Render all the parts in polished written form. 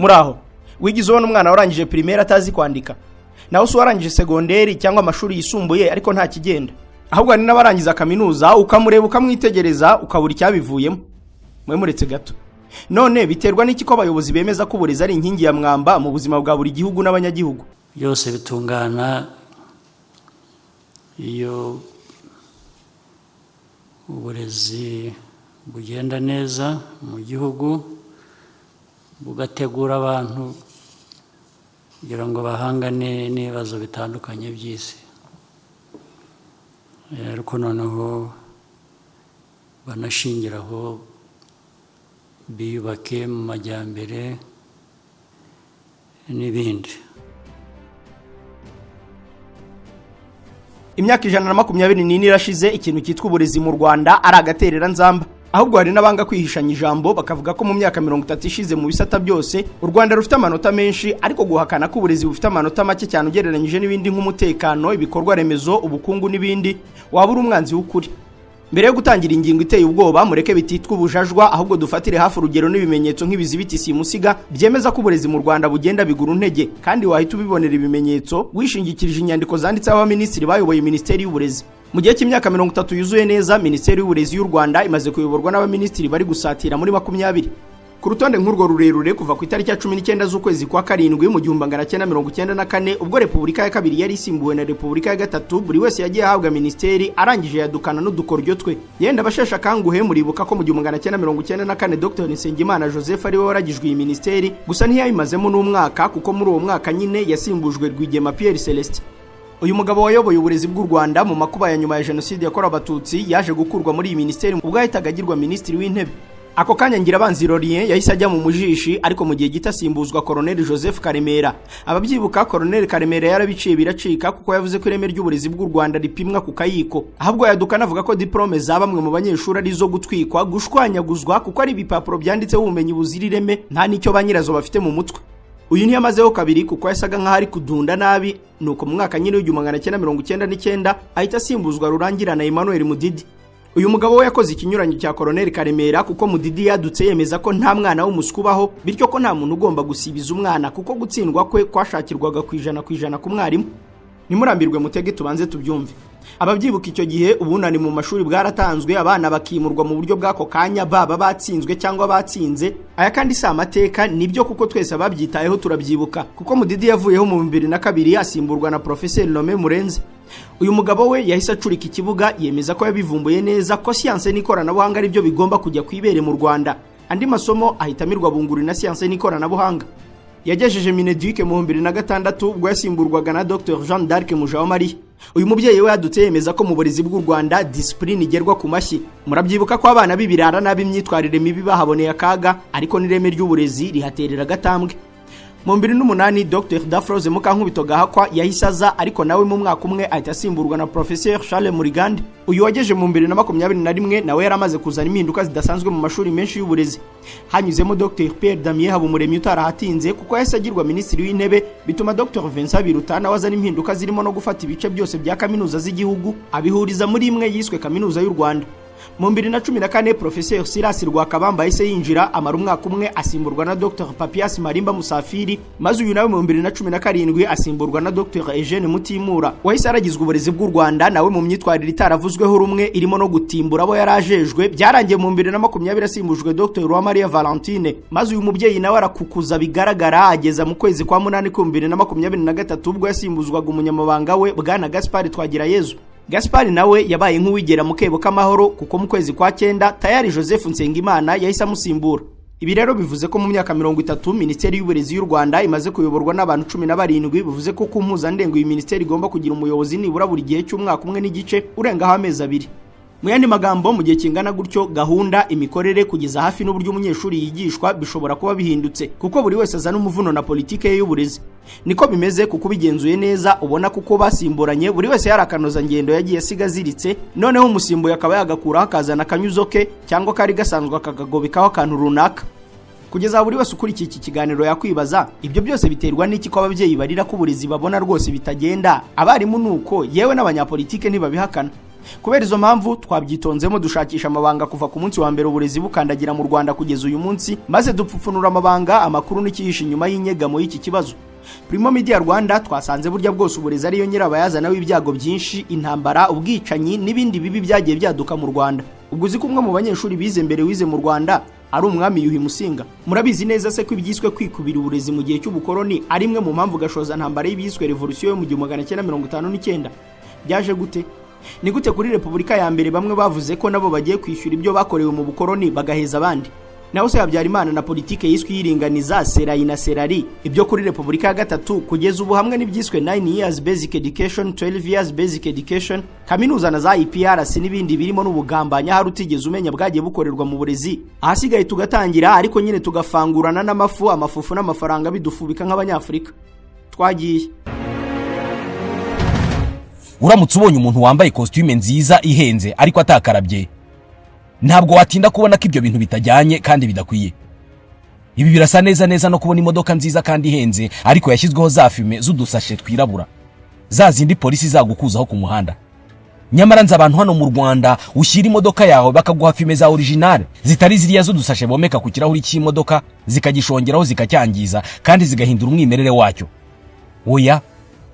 muraho wigize ubona umwana warangije primaire atazi kwandika naho so warangije segonderi cyangwa amashuri yisumbuye ariko nta kigenda ahubwo ari n'abarangiza kaminuza ukamureba ukamwitegereza ukabura icyabivuyemo mwe muretse gato none biterwa n'iki ko abayobozi bemeza ko uburezi ari inkingi ya mwamba mu buzima bwa buri gihugu n'abanyagihugu byose bitungana iyo uburezi bugenda neza mu gihugu bugategura abantu kugira ngo bahangane n'ibibazo bitandukanye by'isi ariko noneho banashingiraho biyubake mu majyambere n'ibindi. Imyaka 124 irashize ikintu cyitwa uburezi mu Rwanda ari agaterera nzamba ahubwo hari nabanga kwihishanya ijambo bakavuga ko mu myaka 30 ishize mu bisata byose u Rwanda rufite amanota menshi ariko guhakana ko uburezi bufite amanota make cyane ugereranyije n'ibindi nk'umutekano ibikorwa remezo ubukungu n'ibindi wabura umwanzi w'ukuri. Mbere yo gutangira ingingo iteye ubwoba mureke bititwa ubujajwa ahubwo dufatire hafi urugero n'ibimenyetso nk'ibizibiti simusiga byemeza ko uburezi mu Rwanda bugenda bigura intege kandi wahita ubibonera ibimenyetso wishingikirije inyandiko zanditseho abaminisitiri bayoboye Minisiteri y'Uburezi. Mu gihe cy'imyaka 30 yuzuye neza Minisiteri y'Uburezi y'u Rwanda imaze kuyoborwa n'abaminisitiri bari gusatira muri 20. Ku rutonde nk'urwo rurerure kuva ku itariki ya 19 z'ukwezi kwa karindwi mu 1994 ubwo Repubulika ya kabiri yari isimbuwe na Repubulika ya gatatu buri wese yagiye ahabwa ministeri arangije yadukana n'udukoryo twe. Yenda bashesha kanguhe muribuka ko mu 1994 Dr Nsengimana Joseph ari we waragijwe iyi ministeri gusa ntiyayimazemo n'umwaka kuko muri uwo mwaka nyine yasimbujwe Rwigema Pierre Celestin. Uyu mugabo wayoboye uburezi bw'u Rwanda mu makuba ya nyuma ya Jenoside yakorewe Abatutsi yaje gukurwa muri iyi ministeri ubwo yahitagagirwa ministiri w'intebe. Ako kanya ngira banzi Lorien yahise ajya mu mujishi ariko mu gihe gitasimbuzwa Colonel Joseph Karemera. Ababyibuka Colonel Karemera yarabiciye biracika kuko yavuze ko ireme ry'uburezi bw'u Rwanda ripimwa ku kayiko. Ahubwo yadukana avuga ko diplome za bamwe mu banyeshuri ari zo gutwikwa gushwanyaguzwa kuko ari ibipapuro byanditseho ubumenyi buzirireme nta nicyo banyirazo bafite mu mutwe. Uyu ntiyamazeho kabiri kuko yasaga nkaho ari kudunda nabi nuko mu mwaka nyine w'1999 ahita asimbuzwa Rurangirana Emmanuel Mudidi. Uyu mugabo we yakoze ikinyuranyo cya Colonel Karemera kuko Mudidi yadutse yemeza ko nta mwana w'umuskubaho bityo ko nta muntu ugomba gusibiza umwana kuko gutsindwa kwe kwashakirwaga kwijana ku mwarimu. Nimurambirwe mutege tubanze tubyumve. Ababyibuka icyo gihe ubunani mu mashuri bwaratanzwe abana bakimurwa mu buryo bwako kanya baba batsinzwe cyangwa batsinze. Aya kandi si amateka nibyo kuko twese ababyitayeho turabyibuka kuko Mudidi yavuyeho mu 2002 asimburwa na Professeur Lome Murenzi. Uyu mugabo we yahise acurika ikibuga yemeza ko yabivumbuye neza ko siyanse n'ikoranabuhanga ari byo bigomba kujya kwibere mu Rwanda. Andi masomo ahitamirwa bunguri na siyanse n'ikoranabuhanga. Yagejeje Mineduc mu 2006 ubwo yasimburwaga na Dr Jean d'Arc Mujawamari. Uyu mubyeyi we yadutse yemeza ko mu burezi bw'u Rwanda discipline igerwa ku mashyi. Murabyibuka ko abana bibirara n'abimyitwarire mibi bahaboneye akaga ariko n'ireme ry'uburezi rihaterera gatambwe. Mu 2008 Dr Dafroze Mukankubito Gahakwa yahisaza ariko nawe mu mwaka umwe ahita asimburwa na Professeur Charles Murigande. Uyu wageje mu 2021 nawe yaramaze kuzana impinduka zidasanzwe mu mashuri menshi y'uburezi. Hanyuzemo Dr Pierre Damien Habumuremyi utarahatinze kuko yasagirwa Minisitiri w'Intebe bituma Dr Vincent Birutana wazana impinduka zirimo no gufata ibice byose bya kaminuza z'igihugu abihuriza muri imwe yiswe Kaminuza y'u Rwanda. Mu 2014 Professeur Silas Rwakabamba yahise yinjira amara umwaka umwe asimburwa na Dr Papias Marimba Musafiri maze uyu nawe mu 2017 asimburwa na Dr Eugene Mutimura wahise aragizwe uburezi bw'u Rwanda nawe mu myitwarire itaravuzweho rumwe irimo no gutimbura abo yarajejwe byarangiye mu 2020 asimbujwe Dr Rwamaria Valentine maze uyu mubyeyi nawe arakukuza bigaragara ageza mu kwezi kwa 8 ku 2023 ubwo yasimbuzwaga umunyamabanga we Bwana Gaspard Twagirayezu. Gaspard nawe yabaye nk'uwigera mu kebo k'amahoro kuko mu kwezi kwa 9 tayari Joseph Nsengimana yahise amusimbura. Ibi rero bivuze ko mu myaka 30 Minisiteri y'Uburezi y'u Rwanda imaze kuyoborwa n'abantu 17 bivuze ko ku mpuzandengo iyi minisiteri igomba kugira umuyobozi nibura buri gihe cy'umwaka umwe n'igice urengaho amezi 2. Mu yandi magambo mu gihe kingana gutyo gahunda imikorere kugeza hafi n'uburyo umunyeshuri yigishwa bishobora kuba bihindutse kuko buri wese azana umuvuno na politike y'uburezi. Niko bimeze kuko bigenzuye neza ubona kuko basimburanye buri wese yarakanoza ngendo yagiye asiga ziritse noneho umusimbuye akaba yagakura akazana kanyuzo ke cyangwa kari gasanzwe akagagobekaho akantu runaka. Kugeza buri wese ukurikiye iki kiganiro yakwibaza ibyo byose biterwa n'iki ko ababyeyi barira ko uburezi babona rwose bitagenda abarimu nuko yewe n'abanyapolitike ntibabihakana. Kubera izo mpamvu twabyitonzemo dushakisha amabanga kuva ku munsi wa mbere uburezi bukandagira mu Rwanda kugeza uyu munsi, maze dupfupfunura amabanga, amakuru n'ikihishe inyuma y'inyegamo y'iki kibazo. Primo Media Rwanda twasanze burya bwose uburezi ariyo nyirabayazana w'ibyago byinshi, intambara, ubwicanyi n'ibindi bibi byagiye byaduka mu Rwanda. Ubwo uzi ko umwe mu banyeshuri bize mbere wize mu Rwanda ari umwami Yuhi Musinga. Murabizi neza se ko ibyiswe kwikubira uburezi mu gihe cy'ubukoloni ari imwe mu mpamvu gashoza ntambara y'ibiswe revolution yo mu 1959 byaje gute? Ni gute kuri Repubulika ya mbere bamwe bavuze ko nabo bagiye kwishyura ibyo bakorewe mu bukoloni bagaheza abandi? Naho se Habyarimana na politike yiswe yiringaniza Serayi na Serari, ibyo kuri Repubulika ya gatatu kugeza ubu hamwe n'ibyiswe 9 years basic education, 12 years basic education, kaminuza na za IPRC n'ibindi birimo n'ubugambanya hari utigeze umenya bwagiye bukorerwa mu burezi. Ahasigaye tugatangira ariko nyine tugafangurana amafufu n'amafaranga bidufubika nk'abanyafrika. Twagiye uramutse ubonye umuntu wambaye costume nziza ihenze ariko atakarabye, ntabwo watinda kubona ko ibyo bintu bitajyanye kandi bidakwiye. Ibi birasa neza no kubona imodoka nziza kandi ihenze ariko yashyizweho za fume z'udusashe twirabura, za zindi polisi zagukuzaho ku muhanda. Nyamara nza abantu hano mu Rwanda ushyira imodoka yawe bakaguha fume za original zitari ziriya z'udusashe bomeka ku kirahuri cy'imodoka zikagishongeraho zikacyangiza kandi zigahindura umwimerere wacyo. Oya,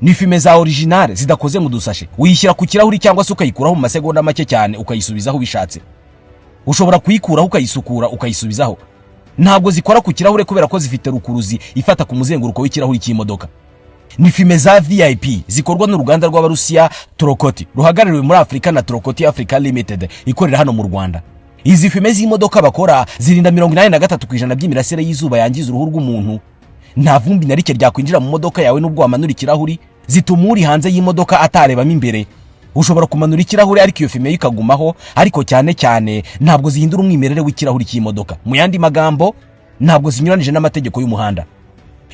ni fume za original zidakoze mu dusashe, uyishyira ku kirahuri cyangwa se ukayikuraho mu masegonda make cyane ukayisubizaho bishatse. Ushobora kuyikuraho ukayisukura ukayisubizaho. Ntabwo zikora ku kirahure kubera ko zifite rukuruzi ifata ku muzenguruko w'ikirahuri cy'imodoka. Ni fume za VIP zikorwa n'uruganda rw'Abarusiya Trokoti ruhagarariwe muri Afrika na Trokoti Africa Limited ikorera hano mu Rwanda. Izi fume z'imodoka bakora zirinda 83% by'imirasire y'izuba yangiza uruhu rw'umuntu. Nta vumbi na rike ryakwinjira mu modoka yawe n'ubwo wamanura ikirahuri, zituma uri hanze y'imodoka atarebamo imbere. Ushobora kumanura ikirahuri ariko iyo fume ikagumaho, ariko cyane ntabwo zihindura umwimerere w'ikirahuri cy'imodoka. Mu yandi magambo, ntabwo zinyuranije n'amategeko y'umuhanda.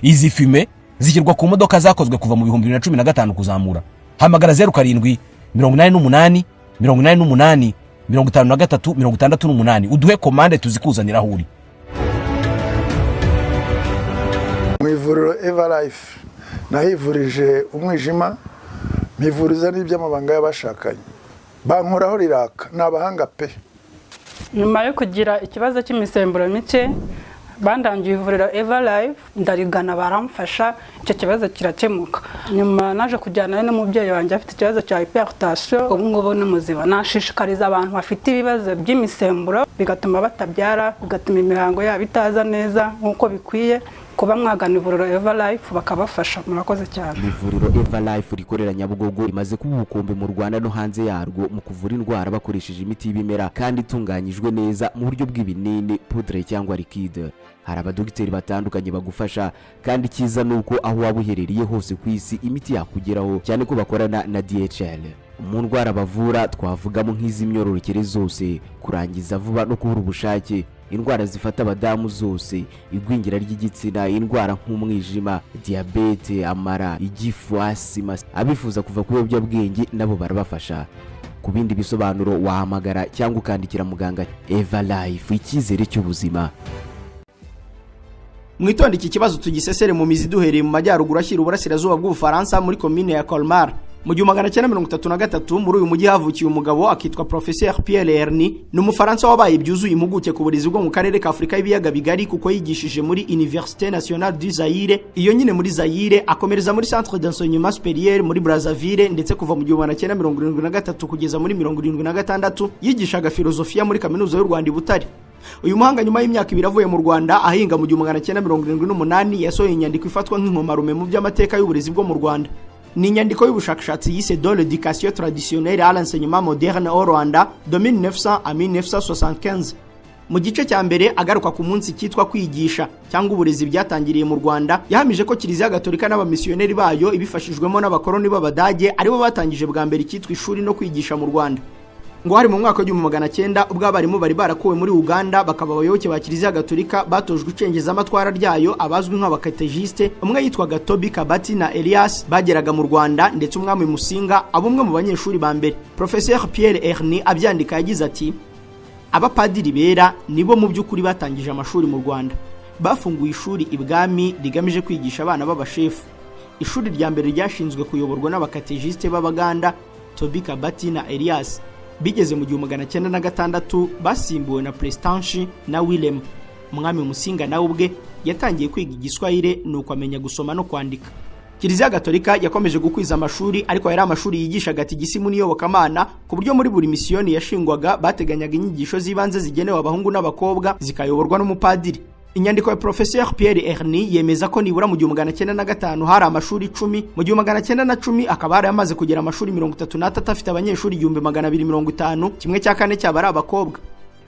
Izi fume zishyirwa ku modoka zakozwe kuva mu 2015 kuzamura. Hamagara 07 88 88 53 68 uduhe komande tuzikuzanira huri. Mu ivuriro Everlife nahivurije umwijima, mpivuriza n'iby'amabanga y'abashakanye. Bankoraho riraka n'abahanga pe. Nyuma yo kugira ikibazo cy'imisemburo mike, bandangiye ivuriro Everlife, ndarigana baramfasha, icyo kibazo kirakemuka. Nyuma naje kujyana n'umubyeyi wanjye afite ikibazo cya hypertension, ubu ngubu ni muzima. Nashishikariza abantu bafite ibibazo by'imisemburo bigatuma batabyara, bigatuma imihango yabo itaza neza nk'uko bikwiye, kuba mwagana ivuriro Everlife bakabafasha. Murakoze cyane. Ivuriro Everlife rikorera Nyabugogo rimaze kuba ubukombe mu Rwanda no hanze yarwo mu kuvura indwara bakoresheje imiti y'ibimera kandi itunganyijwe neza mu buryo bw'ibinini, poudre cyangwa liquide. Hari abadogiteri batandukanye bagufasha kandi cyiza nuko aho waba uherereye hose ku isi imiti yakugeraho, cyane ko bakorana na DHL. Mu ndwara bavura twavugamo nk'iz'imyororokere zose, kurangiza vuba no kubura ubushake, indwara zifata abadamu zose, igwingira ry'igitsina, indwara nk'umwijima, diabete, amara, igifu, asima. Abifuza kuva ku biyobyabwenge nabo barabafasha. Ku bindi bisobanuro wahamagara cyangwa ukandikira muganga. Everlife, icyizere cy'ubuzima. Mwitonde iki kibazo tugisesere mu mizi duhereye mu majyaruguru ashyira uburasirazuba bw'Ubufaransa muri commune ya Colmar. Mu 1933 muri uyu mujyi havukiye umugabo akitwa Professeur Pierre Erni, n'umufaransa wabaye byuzuye impuguke ku burezi bwo mu karere ka Afrika y'ibiyaga bigari kuko yigishije muri Université Nationale du Zaïre, iyo nyine muri Zaïre, akomereza muri Centre d'Enseignement Supérieur muri Brazzaville, ndetse kuva mu 1973 kugeza muri 1976 yigishaga filozofiya muri kaminuza y'u Rwanda i Butare. Uyu muhanga nyuma y'imyaka 2 avuye mu Rwanda ahinga mu 1978 yasohoye inyandiko ifatwa nk'inkomarume mu by'amateka y'uburezi bwo mu Rwanda. Ni inyandiko y'ubushakashatsi yise de l'éducation traditionnelle à l'enseignement moderne au Rwanda de 1900 à 1975. Mu gice cya mbere agaruka ku munsi cyitwa kwigisha cyangwa uburezi byatangiriye mu Rwanda, yahamije ko Kiliziya Gatolika n'abamisiyoneri bayo ibifashijwemo n'abakoloni b'Abadage aribo batangije bwa mbere cyitwa ishuri no kwigisha mu Rwanda. Ngo hari mu mwaka wa 1900 ubwo abarimu bari barakuwe muri Uganda bakaba abayoboke ba Kiliziya Gatolika batojwe icengeza amatwara ryayo abazwi nk'abakatejiste, umwe yitwaga Toby Kabati na Elias bageraga mu Rwanda, ndetse umwami Musinga abumwe mu banyeshuri ba mbere. Professeur Pierre Erni abyandika yagize ati: abapadiri bera nibo mu by'ukuri batangije amashuri mu Rwanda. Bafunguye ishuri ibwami rigamije kwigisha abana b'abashefu. Ishuri rya mbere ryashinzwe kuyoborwa n'abakatejiste b'Abaganda Toby Kabati na Elias. bigeze mu 1906 basimbuwe na Prestanshi na Willem. Umwami Musinga nawe ubwe yatangiye kwiga igiswahili nuko amenya gusoma no kwandika. Kiliziya Gatolika yakomeje gukwiza amashuri, ariko yari amashuri yigishaga igisimu n'iyobokamana, ku buryo muri buri misiyoni yashingwaga bateganyaga inyigisho z'ibanze zigenewe abahungu n'abakobwa zikayoborwa n'umupadiri. Inyandiko ya Professeur Pierre Erni yemeza ko nibura mu 1905 hari amashuri 10, mu 1910 akaba hari amaze kugera amashuri 33 afite abanyeshuri 1250, kimwe cya kane cyaba ari abakobwa.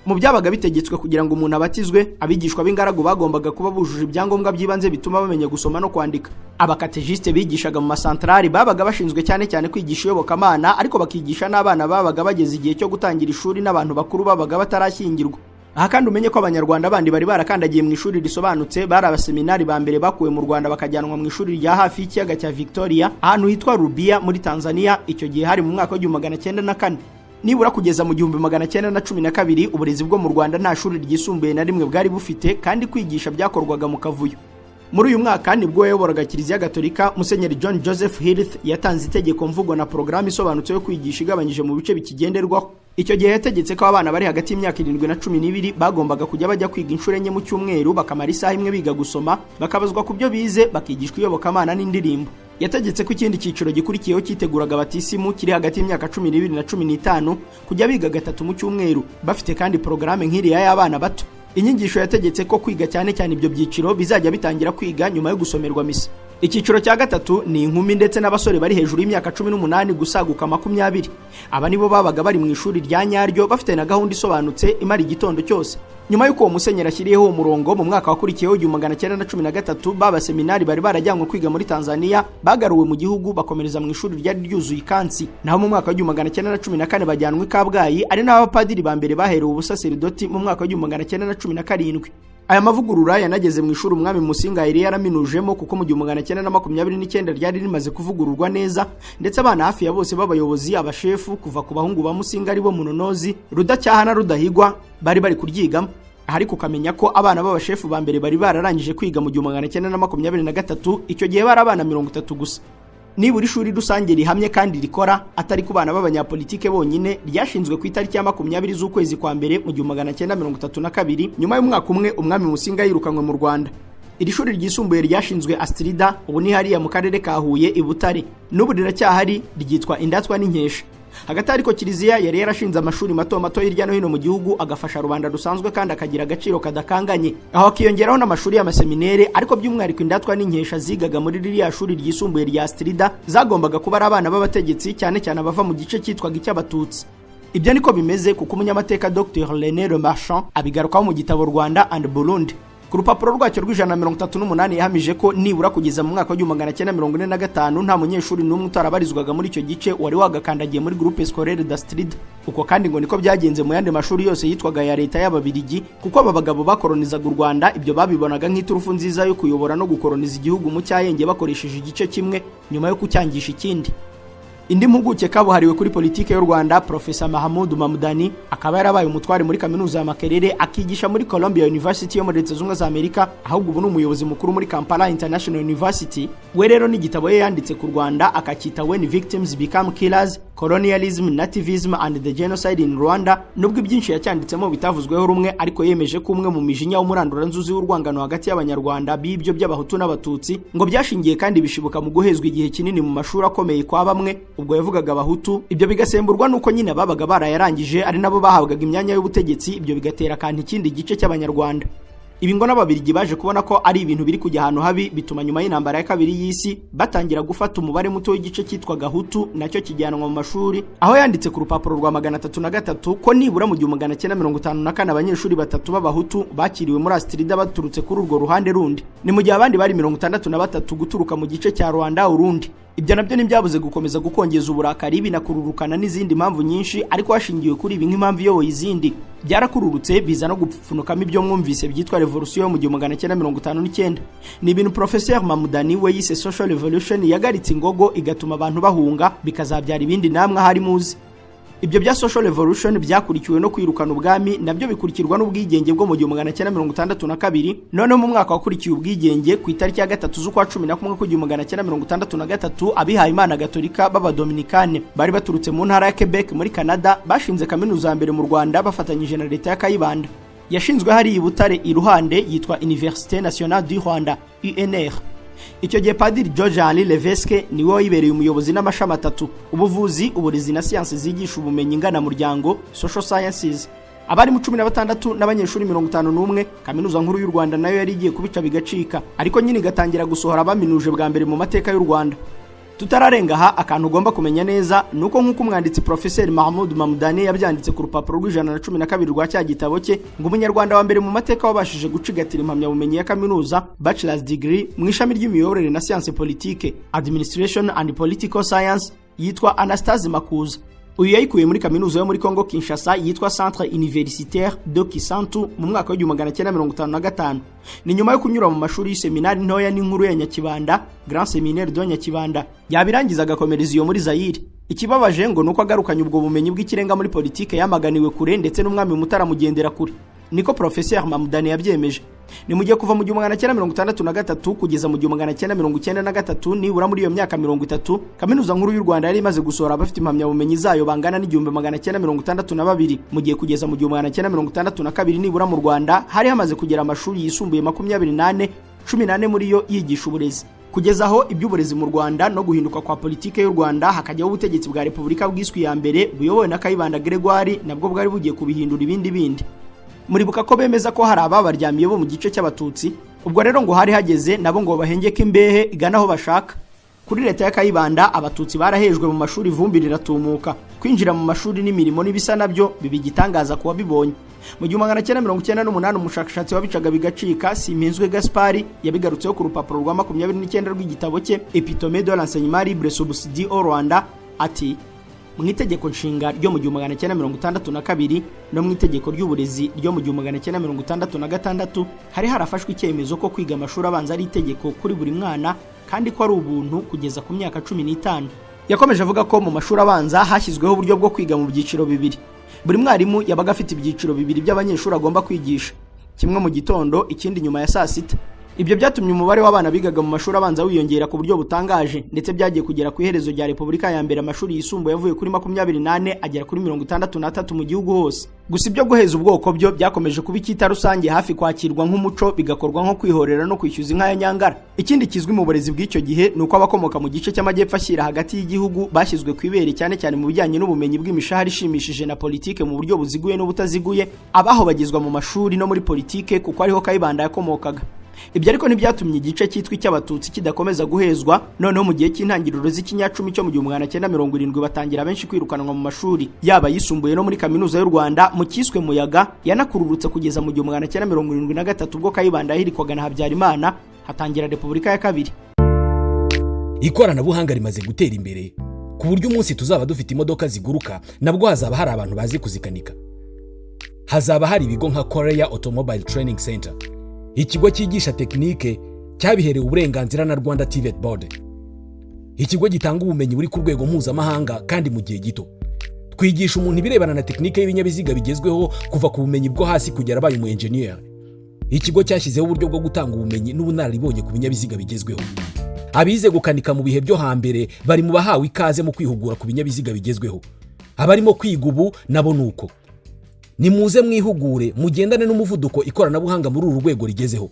Mu byabaga bitegetswe kugira ngo umuntu abatizwe, abigishwa b'ingaragu bagombaga kuba bujuje ibyangombwa by'ibanze bituma bamenya gusoma no kwandika. Abakatejiste bigishaga mu masantrari babaga bashinzwe cyane kwigisha iyobokamana, ariko bakigisha n'abana babaga bageze igihe cyo gutangira ishuri n'abantu bakuru babaga batarashyingirwa. Aha kandi umenye ko abanyarwanda bandi bari barakandagiye mu ishuri risobanutse bari abaseminari ba mbere bakuwe mu Rwanda bakajyanwa mu ishuri rya hafi y'ikiyaga cya Victoria ahantu hitwa Rubia muri Tanzania. Icyo gihe hari mu mwaka wa 1904. Nibura kugeza mu 1912 uburezi bwo mu Rwanda nta shuri ryisumbuye na rimwe bwari bufite, kandi kwigisha byakorwaga mu kavuyo. Muri uyu mwaka nibwo yayoboraga Kiliziya Gatolika Musenyeri John Joseph Hirth yatanze itegeko mvugo na programme isobanutse yo kwigisha igabanyije mu bice bikigenderwaho. Icyo gihe yategetse ko abana bari hagati y'imyaka 7 na 12 bagombaga kujya bajya kwiga inshuro enye mu cyumweru, bakamara isaha imwe biga gusoma, bakabazwa ku byo bize, bakigishwa iyobokamana n'indirimbo. Yategetse ko ikindi cyiciro gikurikiyeho cyiteguraga batisimu kiri hagati y'imyaka 12 na 15 kujya biga 3 mu cyumweru, bafite kandi programme nk'iriya y'abana bato. Inyigisho yategetse ko kwiga cyane ibyo byiciro bizajya bitangira kwiga nyuma yo gusomerwa misa. Icyiciro cya gatatu ni inkumi ndetse n'abasore bari hejuru y'imyaka 18 gusaguka 20. Aba nibo babaga bari mu ishuri rya nyaryo bafite na gahunda isobanutse imara igitondo cyose. Nyuma y'uko Musenyeri ashyiriyeho umurongo mu mwaka wakurikiyeho 1913, baba seminari bari barajyanwe kwiga muri Tanzania bagaruwe mu gihugu bakomereza mu ishuri ryari ryuzuye ikansi. Naho mu mwaka wa 1914 bajyanwe Kabgayi, ari n'abapadiri ba mbere baherewe ubusaserdoti mu mwaka wa 1917. Aya mavugurura yanageze mu ishuri umwami Musinga yari yaraminujemo, kuko mu 1929 ryari rimaze kuvugururwa neza, ndetse abana hafi ya bose b'abayobozi abashefu kuva ku bahungu ba Musinga ari bo Munonozi, Rudacyaha na Rudahigwa bari kuryigamo. Ariko ukamenya ko abana b'abashefu ba mbere bari bararangije kwiga mu 1923, icyo gihe bari abana 30 gusa. Nibura ishuri rusange rihamye kandi rikora, atari ku bana b'abanyapolitike bonyine, ryashinzwe ku itariki ya 20 z'ukwezi kwa mbere mu 1932, nyuma y'umwaka umwe umwami Musinga yirukanwe mu Rwanda. Iri shuri ryisumbuye ryashinzwe Astrida, ubu ni hariya mu karere ka Huye i Butare, n'ubu riracyahari, ryitwa Indatwa n'Inkesha. Hagati ariko Kiliziya yari yarashinze amashuri mato hirya no hino mu gihugu agafasha rubanda rusanzwe kandi akagira agaciro kadakanganye. Aho akiyongeraho n'amashuri y'amaseminere, ariko by'umwihariko Indatwa n'Inkesha zigaga muri ririya shuri ryisumbuye rya Astrida zagombaga kuba ari abana b'abategetsi, cyane abava mu gice cyitwaga icy'Abatutsi. Ibyo niko bimeze kuko umunyamateka Dr René Le Marchand abigarukaho mu gitabo Rwanda and Burundi. Ku rupapuro rwacyo rw'138 yahamije ko nibura kugeza mu mwaka wa 1945 nta munyeshuri n'umwe utarabarizwaga muri icyo gice wari wagakandagiye muri groupe scolaire d'Astrida. Uko kandi ngo niko byagenze mu yandi mashuri yose yitwaga ya leta y'Ababirigi, kuko aba bagabo bakoronizaga u Rwanda ibyo babibonaga nk'iturufu nziza yo kuyobora no gukoroniza igihugu mu cyayenge bakoresheje igice kimwe nyuma yo kucyangisha ikindi. Indi mpuguke kabuhariwe kuri politike y'u Rwanda Professor Mahamudu Mamudani akaba yarabaye umutware muri kaminuza ya Makerere, akigisha muri Columbia University yo muri Leta Zunze za Amerika, ahubwo ubu ni umuyobozi mukuru muri Kampala International University. We rero n'igitabo yanditse ku Rwanda akacyita When Victims Become Killers, Colonialism, Nativism and the Genocide in Rwanda. Nubwo ibyinshi yacyanditsemo bitavuzweho rumwe, ariko yemeje ko umwe mu mijinya w'umurandura nzuzi w'urwangano hagati y'abanyarwanda b'ibyo by'abahutu n'abatutsi ngo byashingiye kandi bishibuka mu guhezwa igihe kinini mu mashuri akomeye kwa bamwe. Ubwo yavugaga abahutu, ibyo bigasemburwa nuko nyine babaga barayarangije ari nabo bahabwaga imyanya y'ubutegetsi, ibyo bigatera kandi ikindi gice cy'abanyarwanda. Ibi ngo n'Ababirigi baje kubona ko ari ibintu biri kujya ahantu habi, bituma nyuma y'intambara ya kabiri y'isi batangira gufata umubare muto w'igice cyitwaga Hutu nacyo kijyanwa mu mashuri, aho yanditse ku rupapuro rwa 303 ko nibura mu 1954 abanyeshuri 3 b'abahutu bakiriwe muri Astrida baturutse kuri urwo ruhande rundi, ni mu gihe abandi bari 63 guturuka mu gice cya Rwanda urundi. Ibyo nabyo ntibyabuze gukomeza gukongeza uburakari binakururukana n'izindi mpamvu nyinshi, ariko hashingiwe kuri ibi nk'impamvu iyoboye izindi. Byarakururutse biza no gupfunukamo ibyo mwumvise byitwa revolution mu 1959. Ni ibintu Professeur Mamudani we yise social revolution yagaritse ingogo igatuma abantu bahunga, bikazabyara ibindi namwe hari muzi. Ibyo bya social revolution byakurikiwe no kwirukana ubwami, nabyo bikurikirwa n'ubwigenge bwo mu 1962. None mu mwaka wakurikiye ubwigenge ku itariki ya 3 z'ukwa 11 ku 1963, abihaye Imana Gatolika b'Abadominikane bari baturutse mu ntara ya Quebec muri Canada bashinze kaminuza ya mbere mu Rwanda bafatanyije na leta ya Kayibanda. Yashinzwe hari i Butare iruhande, yitwa Université Nationale du Rwanda UNR. Icyo gihe Padiri George Henri Levesque niwe wayibereye umuyobozi n'amashami 3: ubuvuzi, uburezi na siyansi zigisha ubumenyi ngana muryango, social sciences. Abari mu 16 n'abanyeshuri 51, kaminuza nkuru y'u Rwanda nayo yari igiye kubica bigacika, ariko nyine igatangira gusohora abaminuje bwa mbere mu mateka y'u Rwanda. Tutararenga aha, akantu ugomba kumenya neza nuko nk'uko umwanditsi Professeur Mahmoud Mamdani yabyanditse ku rupapuro rw'112 rwa cya gitabo cye, ngo umunyarwanda wa mbere mu mateka wabashije gucigatira impamyabumenyi ya kaminuza bachelor's degree mu ishami ry'imiyoborere na science politique, administration and political science, yitwa Anastase Makuza. Uyu yayikuye muri kaminuza yo muri Congo Kinshasa yitwa Centre Universitaire de Kisantu mu mwaka wa 1955. Ni nyuma yo kunyura mu mashuri y'seminari ntoya n'inkuru ya Nyakibanda, Grand Seminaire de Nyakibanda, yabirangiza agakomereza iyo muri Zaire. Ikibabaje ngo nuko agarukanye ubwo bumenyi bw'ikirenga muri politike yamaganiwe kure, ndetse n'umwami Mutara mugendera kure. Niko Professeur Mamdani yabyemeje. Ni mu gihe kuva mu 1963 kugeza mu 1993, nibura muri iyo myaka 30, kaminuza nkuru y'u Rwanda yari imaze gusohora abafite impamyabumenyi zayo bangana n'1962, mu gihe kugeza mu 1962 nibura mu Rwanda hari hamaze kugera amashuri yisumbuye 28, 18 muri yo yigisha uburezi. Kugeza aho iby'uburezi mu Rwanda no guhinduka kwa politike y'u Rwanda hakajyaho ubutegetsi bwa Repubulika bwiswe ya mbere buyobowe na Kayibanda Gregoire, nabwo bwari bugiye kubihindura ibindi. Muribuka ko bemeza ko hari ababaryamiye bo mu gice cy'abatutsi. Ubwo rero ngo hari hageze nabo ngo bahengeke imbehe igana aho bashaka. Kuri leta ya Kayibanda abatutsi barahejwe mu mashuri, ivumbi riratumuka. Kwinjira mu mashuri n'imirimo n'ibisa nabyo bibigitangaza kuba bibonye. Mu 1998 umushakashatsi wabicaga bigacika Simpinzwe Gaspari yabigarutseho ku rupapuro rwa 29 rw'igitabo cye Epitome de l'enseignement libre subsidi au Rwanda, ati mu itegeko nshinga ryo mu 1962 no mu itegeko ry'uburezi ryo mu 1966 hari harafashwe icyemezo ko kwiga amashuri abanza ari itegeko kuri buri mwana, kandi ko ari ubuntu kugeza ku myaka 15. Yakomeje avuga ko mu mashuri abanza hashyizweho uburyo bwo kwiga mu byiciro bibiri. Buri mwarimu yabaga afite ibyiciro bibiri by'abanyeshuri agomba kwigisha, kimwe mu gitondo ikindi nyuma ya saa sita. Ibyo byatumye umubare w'abana bigaga mu mashuri abanza wiyongera ku buryo butangaje, ndetse byagiye kugera ku iherezo rya Repubulika ya mbere amashuri yisumbuye yavuye kuri 28 agera kuri 63 mu gihugu hose. Gusa ibyo guheza ubwoko byo byakomeje kuba icyita rusange, hafi kwakirwa nk'umuco, bigakorwa nko kwihorera no kwishyuza inka ya Nyangara. Ikindi kizwi mu burezi bw'icyo gihe nuko abakomoka mu gice cy'amajyepfo ashyira hagati y'igihugu bashyizwe ku ibere, cyane cyane mu bijyanye n'ubumenyi bw'imishahara ishimishije na politike mu buryo buziguye n'ubutaziguye, abaho bagezwa mu mashuri no muri politike kuko ariho Kayibanda yakomokaga. Ibyo ariko ntibyatumye igice cyitwa cy'abatutsi kidakomeza guhezwa. Noneho mu gihe cy'intangiriro z'ikinyacumi cyo mu 1970 batangira benshi kwirukanwa mu mashuri yaba yisumbuye no muri kaminuza y'u Rwanda mu kiswe Muyaga, yanakururutse kugeza mu 1973 ubwo Kayibanda yahirikwaga na Habyarimana, hatangira Repubulika ya kabiri. Ikoranabuhanga rimaze gutera imbere ku buryo umunsi tuzaba dufite imodoka ziguruka nabwo hazaba hari abantu bazi kuzikanika. Hazaba hari ibigo nka Korea Automobile Training Center, ikigo cyigisha tekinike cyabiherewe uburenganzira na Rwanda TVET Board. Ikigo gitanga ubumenyi buri ku rwego mpuzamahanga kandi mu gihe gito. Twigisha umuntu ibirebana na tekinike y'ibinyabiziga bigezweho kuva ku bumenyi bwo hasi kugera abaye umu engineer. Ikigo cyashyizeho uburyo bwo gutanga ubumenyi n'ubunararibonye ku binyabiziga bigezweho. Abize gukanika mu bihe byo hambere bari mu bahawe ikaze mu kwihugura ku binyabiziga bigezweho. Abarimo kwiga ubu nabo nuko. Nimuze mwihugure mugendane n'umuvuduko ikoranabuhanga muri uru rwego rigezeho.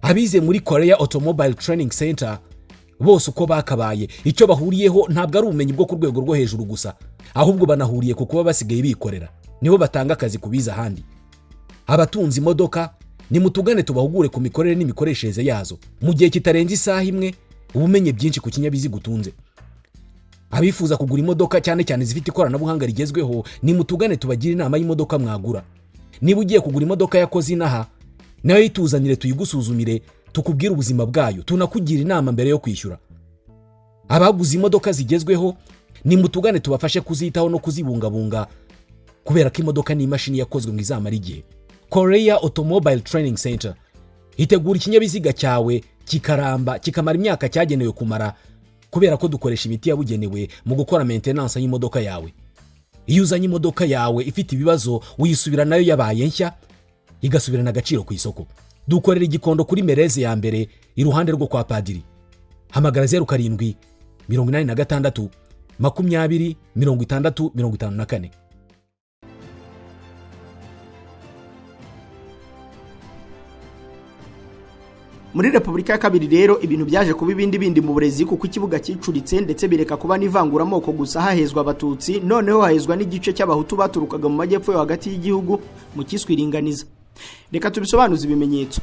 Abize muri Korea Automobile Training Center bose uko bakabaye, icyo bahuriyeho ntabwo ari ubumenyi bwo ku rwego rwo hejuru gusa, ahubwo banahuriye ku kuba basigaye bikorera, nibo batanga akazi kubiza ahandi. Abatunzi imodoka nimutugane tubahugure ku mikorere n'imikoreshereze yazo mu gihe kitarenze isaha imwe, ubumenye byinshi ku kinyabiziga utunze. Abifuza kugura imodoka cyane cyane zifite ikoranabuhanga rigezweho nimutugane tubagira inama y'imodoka mwagura. Niba ugiye kugura imodoka yakoze inaha, nayo yituzanire tuyigusuzumire, tukubwira ubuzima bwayo, tunakugira inama mbere yo kwishyura. Abaguze imodoka zigezweho nimutugane tubafashe kuzitaho no kuzibungabunga, kubera ko imodoka ni imashini yakozwe ngo izamara igihe. Korea Automobile Training Center itegura ikinyabiziga cyawe kikaramba kikamara imyaka cyagenewe kumara, kubera ko dukoresha imiti yabugenewe mu gukora maintenance y'imodoka yawe. iyo uzanye imodoka yawe ifite ibibazo uyisubira nayo yabaye nshya igasubirana agaciro ku isoko. Dukorera igikondo kuri Mereze ya mbere iruhande rwo kwa Padiri. Hamagara 07 86 20 60 54. Muri Repubulika ya Kabiri rero ibintu byaje kuba ibindi mu burezi kuko ikibuga cyicuritse ndetse bireka kuba n'ivangura amoko gusa hahezwa abatutsi, noneho hahezwa n'igice cy'abahutu baturukaga mu majyepfo yo hagati y'igihugu mu kiswiringaniza. Reka tubisobanuze ibimenyetso.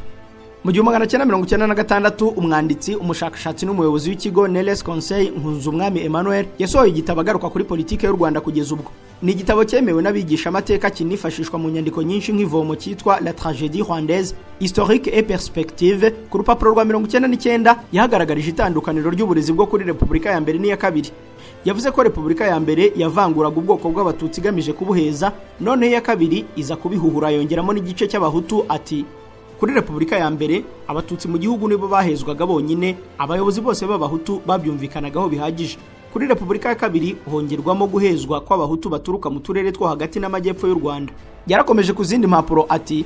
Mu 1996 umwanditsi, umushakashatsi n'umuyobozi w'ikigo Neles Conseil Nkunzumwami Emmanuel yasohoye igitabo agaruka kuri politike y'u Rwanda kugeza ubwo. Ni igitabo cyemewe n'abigisha amateka kinifashishwa mu nyandiko nyinshi nk'ivomo cyitwa La Tragédie Rwandaise Historique et Perspective. Ku rupapuro rwa 99 yahagaragarije itandukaniro ry'uburezi bwo kuri Repubulika ya mbere n'iya kabiri. Yavuze ko Repubulika ya mbere yavanguraga ubwoko bw'abatutsi igamije kubuheza, none iya kabiri iza kubihuhura yongeramo n'igice cy'abahutu. Ati kuri Repubulika ya mbere abatutsi mu gihugu nibo bahezwaga bonyine, abayobozi bose b'abahutu babyumvikanagaho bihagije. Kuri Repubulika ya kabiri hongerwamo guhezwa kw'abahutu baturuka mu turere two hagati n'amajyepfo y'u Rwanda. Yarakomeje ku zindi mpapuro ati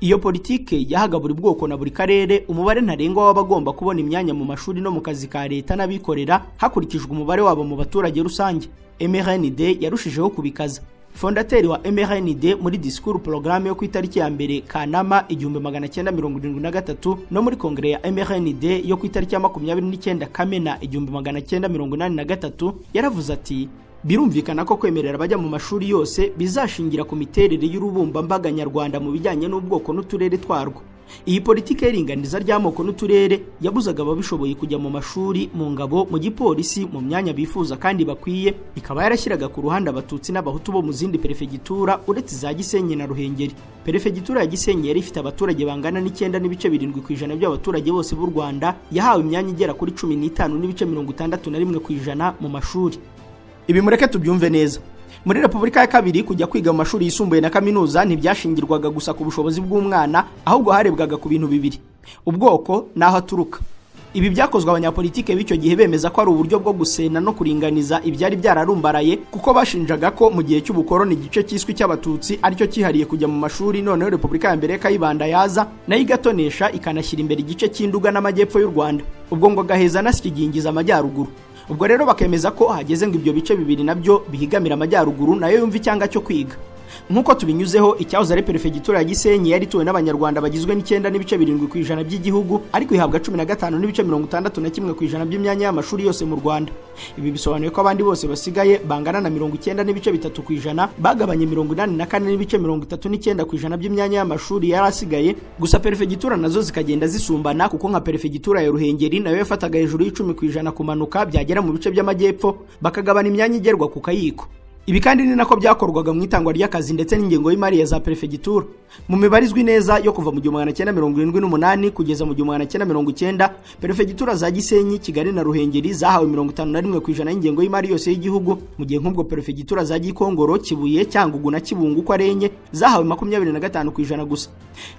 iyo politike yahaga buri bwoko na buri karere umubare ntarengwa w'abagomba kubona imyanya mu mashuri no mu kazi ka leta n'abikorera hakurikijwe umubare wabo mu baturage rusange. MRND yarushijeho kubikaza. Fondateri wa MRND muri discours programme yo ku itariki ya mbere Kanama 1973 no muri kongere ya MRND yo ku itariki ya 29 Kamena 1983 yaravuze ati birumvikana ko kwemerera abajya mu mashuri yose bizashingira ku miterere y'urubumbambaga nyarwanda mu bijyanye n'ubwoko n'uturere twarwo. Iyi politike y'ringaniza ry'amoko n'uturere yabuzaga ababishoboye kujya mu mashuri, mu ngabo, mu gipolisi, mu myanya bifuza kandi bakwiye, ikaba yarashyiraga ku ruhande abatutsi n'abahutu bo mu zindi perefegitura uretse za Gisenyi na Ruhengeri. Perefegitura ya Gisenyi yari ifite abaturage bangana n'9.7% by'abaturage bose b'u Rwanda, yahawe imyanya igera kuri 15.61% mu mashuri. Ibi mureke tubyumve neza. Muri Repubulika ya Kabiri kujya kwiga mu mashuri yisumbuye na kaminuza ntibyashingirwaga gusa ku bushobozi bw'umwana, ahubwo harebwaga ku bintu bibiri: ubwoko naho aturuka. Ibi byakozwe abanyapolitike b'icyo gihe bemeza ko ari uburyo bwo gusena no kuringaniza ibyari byararumbaraye, kuko bashinjaga ko mu gihe cy'ubukoroni igice cyiswe cy'abatutsi aricyo cyihariye kujya mu mashuri, noneho Repubulika ya mbere Kayibanda yaza nayo igatonesha ikanashyira imbere igice cy'Induga n'amajyepfo y'u Rwanda, ubwo ngo gaheza nasikigingiza amajyaruguru. Ubwo rero bakemeza ko hageze ngo ibyo bice bibiri nabyo bihigamira amajyaruguru nayo yumva icyanga cyo kwiga. Nkuko tubinyuzeho, icyahoze ari perefegitura ya Gisenyi yari tuwe n'abanyarwanda bagizwe n'9.7% by'igihugu, ariko ihabwa 15.61% by'imyanya y'amashuri yose mu Rwanda. Ibi bisobanuye ko abandi bose basigaye bangana na 99.3% bagabanye 84.39% by'imyanya y'amashuri yari asigaye. Gusa perefegitura nazo zikagenda zisumbana, kuko nka perefegitura ya Ruhengeri nayo yafataga hejuru y'10% kumanuka byagera mu bice by'amajyepfo bakagabana imyanya igerwa ku kayiko. Ibi kandi ni nako byakorwaga mu itangwa ry'akazi ndetse n'ingengo y'imari ya za perefegitura. Mu mibarizwi neza yo kuva mu 1978 kugeza mu 1990, perefegitura za Gisenyi, Kigali na Ruhengeri zahawe 51% y'ingengo y'imari yose y'igihugu, mu gihe nk'ubwo perefegitura za Gikongoro, Kibuye, Cyangugu na Kibungo ko arenye zahawe 25% gusa.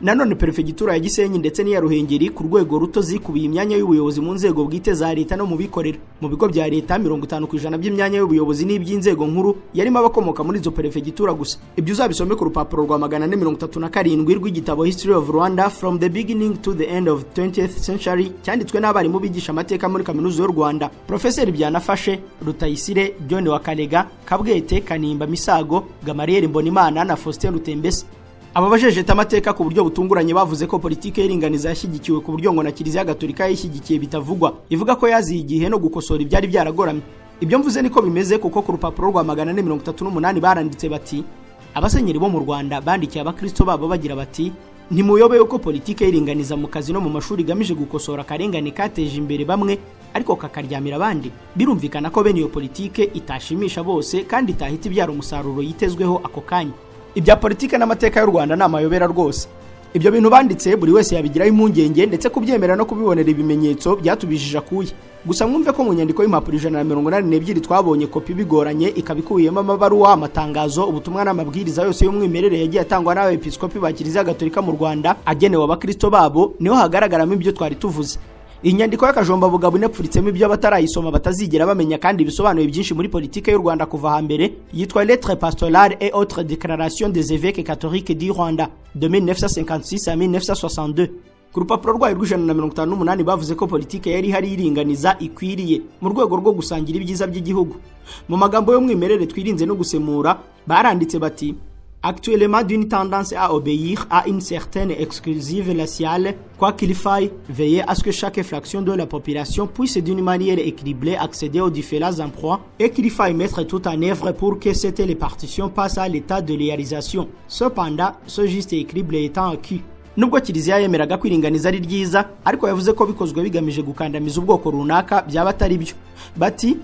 Nanone perefegitura ya Gisenyi ndetse n'iya Ruhengeri ku rwego ruto zikubiye imyanya y'ubuyobozi mu nzego bwite za leta no mu bikorera. Mu bigo bya leta 50% by'imyanya y'ubuyobozi n'iby'inzego nkuru yarimo abakomoka muri izo perefegitura gusa. Ibyo uzabisome ku rupapuro rwa 437 rw'igitabo History of Rwanda from the beginning to the end of 20th century cyanditswe n'abarimu bigisha amateka muri kaminuza y'u Rwanda, Professor Byanafashe, Rutayisire, John Wakarega, Kabwete, Kanimba Misago, Gamariel Mbonimana na Faustin Rutembese. Aba bajejeta amateka ku buryo butunguranye bavuze ko politike y'ringaniza yashyigikiwe ku buryo ngo na Kiliziya Gatolika yishyigikiye bitavugwa, ivuga ko yaziye igihe no gukosora ibyari byaragoramye. Ibyo mvuze niko bimeze, kuko ku rupapuro rwa 438 baranditse bati abasenyeri bo mu Rwanda bandikiye abakristo babo bagira bati ntimuyobe yuko politike y'ringaniza mu kazi no mu mashuri gamije gukosora akarengane kateje imbere bamwe ariko kakaryamira abandi. Birumvikana ko bene iyo politike itashimisha bose kandi itahita ibyara umusaruro yitezweho ako kanya. Ibya politike n'amateka y'u Rwanda ni amayobera rwose. Ibyo bintu banditse buri wese yabigiraho impungenge ndetse kubyemera no kubibonera ibimenyetso byatubijije akuye. Gusa mwumve ko mu nyandiko y'impapuro 182 twabonye kopi bigoranye, ikabikuyemo amabaruwa, amatangazo, ubutumwa n'amabwiriza yose y'umwimerere yagiye atangwa n'abepiskopi ba Kiliziya Gatolika mu Rwanda agenewe abakristo babo, niho hagaragaramo ibyo twari tuvuze. inyandiko y'akajomba bugabo inapfuritsemo ibyo abatarayisoma batazigera bamenya kandi bisobanuye byinshi muri politike y'u Rwanda kuva hambere, yitwa Lettres pastorales et autres déclarations des évêques catholiques du Rwanda de 1956 à 1962. Ku rupapuro rwayo rw'158 bavuze ko politike yari hari iringaniza ikwiriye mu rwego rwo gusangira ibyiza by'igihugu. Mu magambo y'umwimerere twirinze no gusemura baranditse bati: Actuellement d'une tendance à obéir à une certaine exclusive raciale, quoi qu'il faille veiller à ce que chaque fraction de la population puisse d'une manière équilibrée accéder aux différents emplois et qu'il faille mettre tout en œuvre pour que cette répartition passe à l'état de réalisation. Cependant, ce juste équilibre étant acquis. Nubwo Kiliziya yemeraga kwiringaniza ari ryiza, ariko yavuze ko bikozwe bigamije gukandamiza ubwoko runaka byaba atari byo. Bati: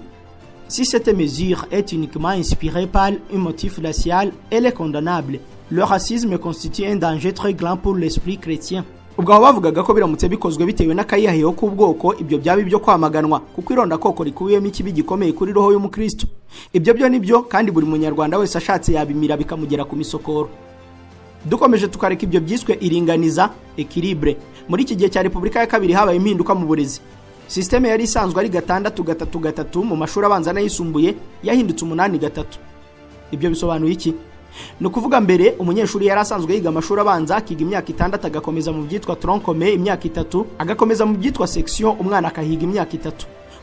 Si cette mesure est uniquement inspirée par un motif racial, elle est condamnable. Le racisme constitue un danger très grand pour l'esprit chrétien. Ubwo aho bavugaga ko biramutse bikozwe bitewe n'akayihayeho k'ubwoko, ibyo byaba ibyo kwamaganwa, kuko irondakoko rikubiyemo ikibi gikomeye kuri roho y'umukristo. Ibyo byo nibyo, kandi buri munyarwanda wese ashatse yabimira bikamugera ku misokoro. Dukomeje tukareka ibyo byiswe iringaniza, équilibre. Muri iki gihe cya Repubulika ya Kabiri habaye impinduka mu burezi. Systeme yari isanzwe ari 6-3-3 mu mashuri abanza n'ayisumbuye yahindutse 8-3. Ibyo bisobanuye iki? No kuvuga mbere umunyeshuri yari asanzwe yiga amashuri abanza akiga imyaka 6 agakomeza mu byitwa tronc commun imyaka 3, agakomeza mu byitwa section umwana akahiga imyaka 3.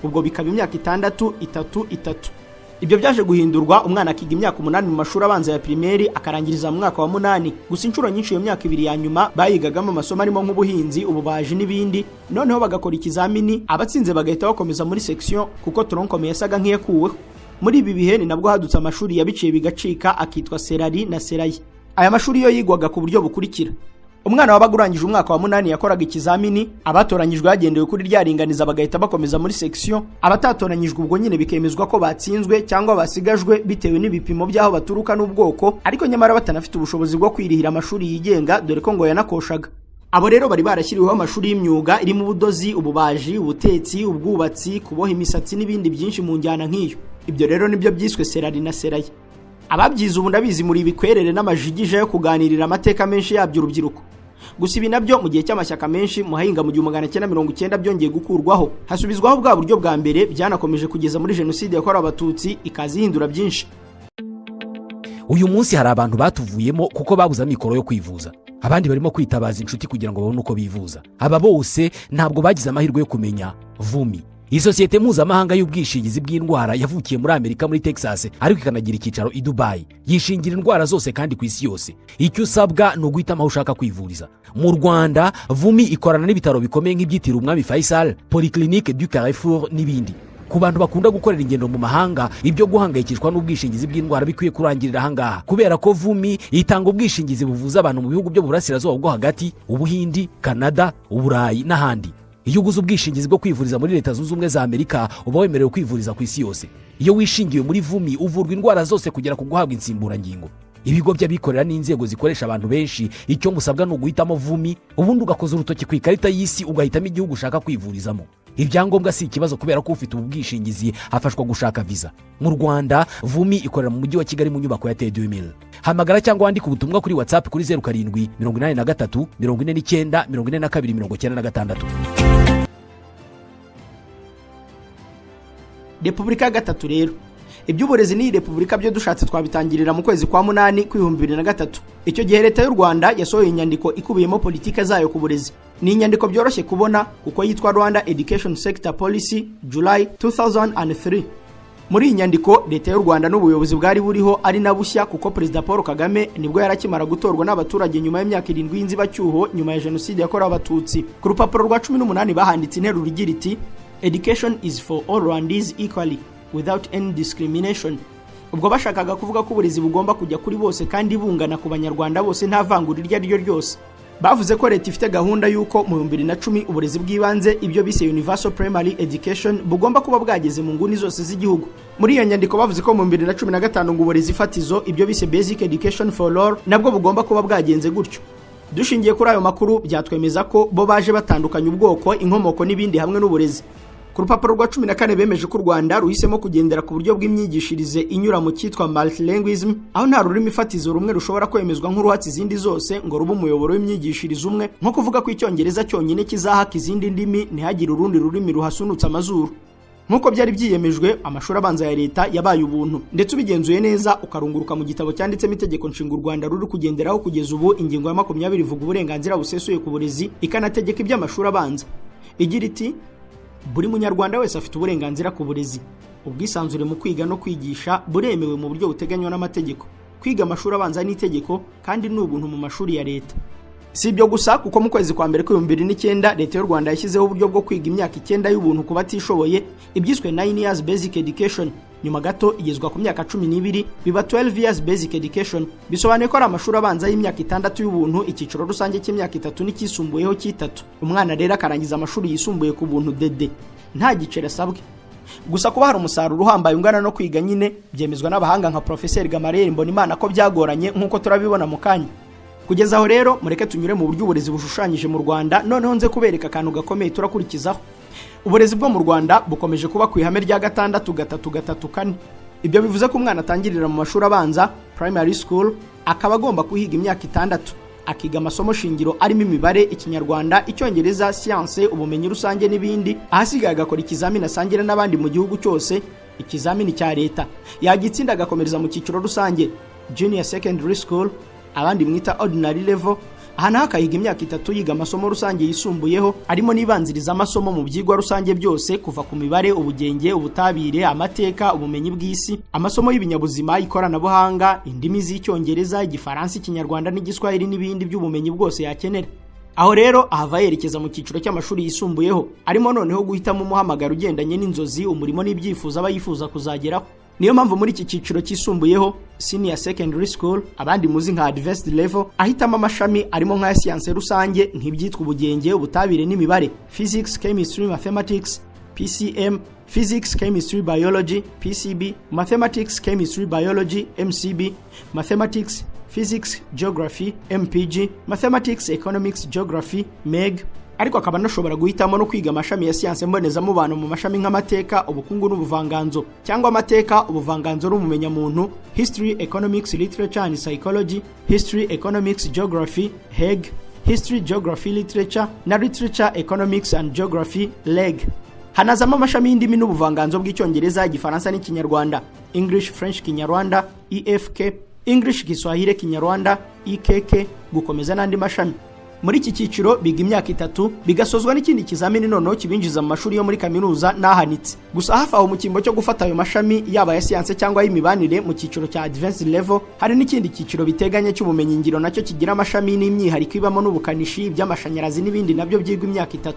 Ubwo bikaba imyaka 6-3-3. Ibyo byaje guhindurwa umwana akiga imyaka 8 mu mashuri abanza ya primaire akarangiriza mu mwaka wa 8. Gusa inshuro nyinshi iyo myaka 2 ya nyuma bayigagamo amasomo arimo nk'ubuhinzi, ububaji n'ibindi, noneho bagakora ikizamini, abatsinze bagahita bakomeza muri section kuko tronc commun yasaga nk'iyakuweho. Muri ibi bihe ni nabwo hadutse amashuri yabiciye bigacika akitwa serari na serayi. Aya mashuri yo yigwaga ku buryo bukurikira: umwana wabaga urangije umwaka wa 8 yakoraga ikizamini, abatoranyijwe hagendewe kuri ryaringaniza bagahita bakomeza muri section, abatatoranyijwe ubwo nyine bikemezwa ko batsinzwe cyangwa basigajwe bitewe n'ibipimo by'aho baturuka n'ubwoko, ariko nyamara batanafite ubushobozi bwo kwirihira amashuri yigenga dore ko ngo yanakoshaga. Abo rero bari barashyiriweho amashuri y'imyuga irimo ubudozi, ububaji, ubutetsi, ubwubatsi, kuboha imisatsi n'ibindi byinshi mu njyana nk'iyo. Ibyo rero nibyo byiswe serari na serayi. Ababyize ubu ndabizi muri bikwerere n'amajigije yo kuganirira amateka menshi yabyo urubyiruko. Gusa ibi nabyo mu gihe cy'amashyaka menshi muhahinga mu 1990 byongeye gukurwaho, hasubizwaho bwa buryo bwa mbere byanakomeje kugeza muri jenoside yakorewe abatutsi ikazihindura byinshi. Uyu munsi hari abantu batuvuyemo kuko babuze amikoro yo kwivuza, abandi barimo kwitabaza inshuti kugira ngo babone uko bivuza. Aba bose ntabwo bagize amahirwe yo kumenya VUMI, isosiyete mpuzamahanga y'ubwishingizi bw'indwara yavukiye muri Amerika muri Texas ariko ikanagira icyicaro i Dubai. Yishingira indwara zose kandi ku isi yose. Icyo usabwa ni uguhitamo aho ushaka kwivuriza. Mu Rwanda VUMI ikorana n'ibitaro bikomeye nk'ibyitiriwe Umwami Faisal, Polyclinique du Carrefour n'ibindi. Ku bantu bakunda gukorera ingendo mu mahanga, ibyo guhangayikishwa n'ubwishingizi bw'indwara bikwiye kurangirira ahangaha, kubera ko VUMI itanga ubwishingizi buvuza abantu mu bihugu byo mu burasirazuba bwo hagati, Ubuhindi, Canada, Uburayi n'ahandi. Iyo uguze ubwishingizi bwo kwivuriza muri Leta Zunze Ubumwe za Amerika uba wemerewe kwivuriza ku isi yose. Iyo wishingiwe muri VUMI uvurwa indwara zose kugera ku guhabwa insimburangingo. Ibigo by'abikorera n'inzego zikoresha abantu benshi, icyo musabwa ni uguhitamo VUMI, ubundi ugakoza urutoki ku ikarita y'isi ugahitamo igihugu ushaka kwivurizamo. Ibyangombwa si ikibazo kubera ko ufite ubu bwishingizi afashwa gushaka visa. Mu Rwanda VUMI ikorera mu mujyi wa Kigali mu nyubako ya T2000. Hamagara cyangwa wandika ubutumwa kuri WhatsApp kuri 07 83 49 42 96. Repubulika ya gatatu rero. Iby'uburezi ni Repubulika byo dushatse twabitangirira mu kwezi kwa 8 2003. Icyo gihe leta y'u Rwanda yasohoye inyandiko ikubiyemo politike zayo ku burezi. Ni inyandiko byoroshye kubona kuko yitwa Rwanda Education Sector Policy July 2003. Muri inyandiko leta y'u Rwanda n'ubuyobozi bwari buriho ari nabushya kuko Perezida Paul Kagame nibwo yarakimara gutorwa n'abaturage nyuma y'imyaka 7 y'inzibacyuho nyuma ya jenoside yakorewe abatutsi. Ku rupapuro rwa 18 bahanditse interuro igira iti: Education is for all Rwandese equally without any discrimination. Ubwo bashakaga kuvuga ko uburezi bugomba kujya kuri bose kandi bungana ku banyarwanda bose nta vangura iryo ari ryo ryose. Bavuze ko leta ifite gahunda y'uko mu 2010 uburezi bw'ibanze ibyo bise Universal Primary Education bugomba kuba bwageze mu nguni zose z'igihugu. Muri iyo nyandiko bavuze ko mu 2015 ngo uburezi fatizo ibyo bise Basic Education for All nabwo bugomba kuba bwagenze gutyo. Dushingiye kuri ayo makuru byatwemeza ko bo baje batandukanya ubwoko, inkomoko n'ibindi hamwe n'uburezi. ku rupapuro rwa 14 bemeje ko u Rwanda ruhisemo kugendera ku buryo bw'imyigishirize inyura mu cyitwa multilingualism, aho nta rurimi fatizo rumwe rushobora kwemezwa nk'uruhatse izindi zose ngo rube umuyoboro w'imyigishirize umwe, nko kuvuga ko icyongereza cyonyine kizahaka izindi ndimi ntihagire urundi rurimi ruhasunutse amazuru. Nk'uko byari byiyemejwe, amashuri abanza ya leta yabaye ubuntu, ndetse ubigenzuye neza ukarunguruka mu gitabo cyanditsemo itegeko nshinga u Rwanda ruri kugenderaho kugeza ubu, ingingo ya 20 ivuga uburenganzira busesuye ku burezi, ikanategeka iby'amashuri abanza. Igira iti buri munyarwanda wese afite uburenganzira ku burezi, ubwisanzure mu kwiga no kwigisha buremewe mu buryo buteganywa n'amategeko. Kwiga amashuri abanza ni itegeko kandi ni ubuntu mu mashuri ya leta. Si ibyo gusa, kuko mu kwezi kwa mbere k'2009 leta y'u Rwanda yashyizeho uburyo bwo kwiga imyaka 9 y'ubuntu ku batishoboye, ibyiswe 9 years basic education, nyuma gato igezwa ku myaka 12 biba 12 years basic education. Bisobanuye ko ari amashuri abanza y'imyaka 6 y'ubuntu, icyiciro rusange cy'imyaka 3 n'ikisumbuyeho cy'3. Umwana rero akarangiza amashuri yisumbuye ku buntu dede, nta gicere asabwe. Gusa kuba hari umusaruro uhambaye ungana no kwiga nyine byemezwa n'abahanga nka Professeur Gamaliel Mbonimana ko byagoranye, nk'uko turabibona mu kanya. Kugeza aho rero mureke tunyure mu buryo uburezi bushushanyije mu Rwanda, noneho nze kubereka akantu gakomeye turakurikizaho. Uburezi bwo mu Rwanda bukomeje kuba ku ihame rya 6-3-3-4. Ibyo bivuze ko umwana atangirira mu mashuri abanza primary school, akaba agomba kuhiga imyaka 6, akiga amasomo shingiro arimo imibare, ikinyarwanda, icyongereza, siyanse, ubumenyi rusange n'ibindi, ahasigaye agakora ikizamini asangira n'abandi mu gihugu cyose, ikizamini cya leta. Yagitsinda agakomereza mu cyiciro rusange junior secondary school, abandi mwita ordinary level. Aha naho akayiga imyaka 3 yiga amasomo rusange yisumbuyeho, arimo nibanziriza amasomo mu byigwa rusange byose, kuva ku mibare, ubugenge, ubutabire, amateka, ubumenyi bw'isi, amasomo y'ibinyabuzima, ikoranabuhanga, indimi z'icyongereza, igifaransa, ikinyarwanda n'igiswahili n'ibindi by'ubumenyi bwose yakenera. Aho rero ahava yerekeza mu cyiciro cy'amashuri yisumbuyeho, arimo noneho guhitamo umuhamagaro ugendanye n'inzozi, umurimo n'ibyifuzo aba yifuza kuzageraho. Niyo mpamvu muri iki cyiciro cyisumbuyeho senior secondary school, abandi muzi nka advanced level, ahitamo amashami arimo nka siyanse rusange nk'ibyitwa ubugenge, ubutabire n'imibare, physics, chemistry, mathematics, PCM, physics, chemistry, biology, PCB, mathematics, chemistry, biology, MCB, mathematics, physics, geography, MPG, mathematics, economics, geography, MEG. Ariko akaba nashobora guhitamo no kwiga amashami ya siyanse mbonezamubano mu mashami nk'amateka, ubukungu n'ubuvanganzo, cyangwa amateka, ubuvanganzo n'umumenya muntu, history, economics, literature and psychology, history, economics, geography, HEG, history, geography, literature na literature, economics and geography, LEG. Hanazamo amashami y'indimi n'ubuvanganzo bw'icyongereza, igifaransa n'ikinyarwanda, English, French, Kinyarwanda, EFK, English, Kiswahili, Kinyarwanda, EKK, gukomeza n'andi mashami. Muri iki cyiciro biga imyaka 3, bigasozwa n'ikindi kizamini noneho kibinjiza mu mashuri yo muri kaminuza n'ahanitse. Gusa hafi aho mu kimbo cyo gufata ayo mashami yaba ya siyanse cyangwa y'imibanire mu cyiciro cya advanced level, hari n'ikindi cyiciro biteganye cy'ubumenyi ngiro nacyo kigira amashami n'imyihariko ibamo n'ubukanishi, by'amashanyarazi n'ibindi nabyo byigwa imyaka 3.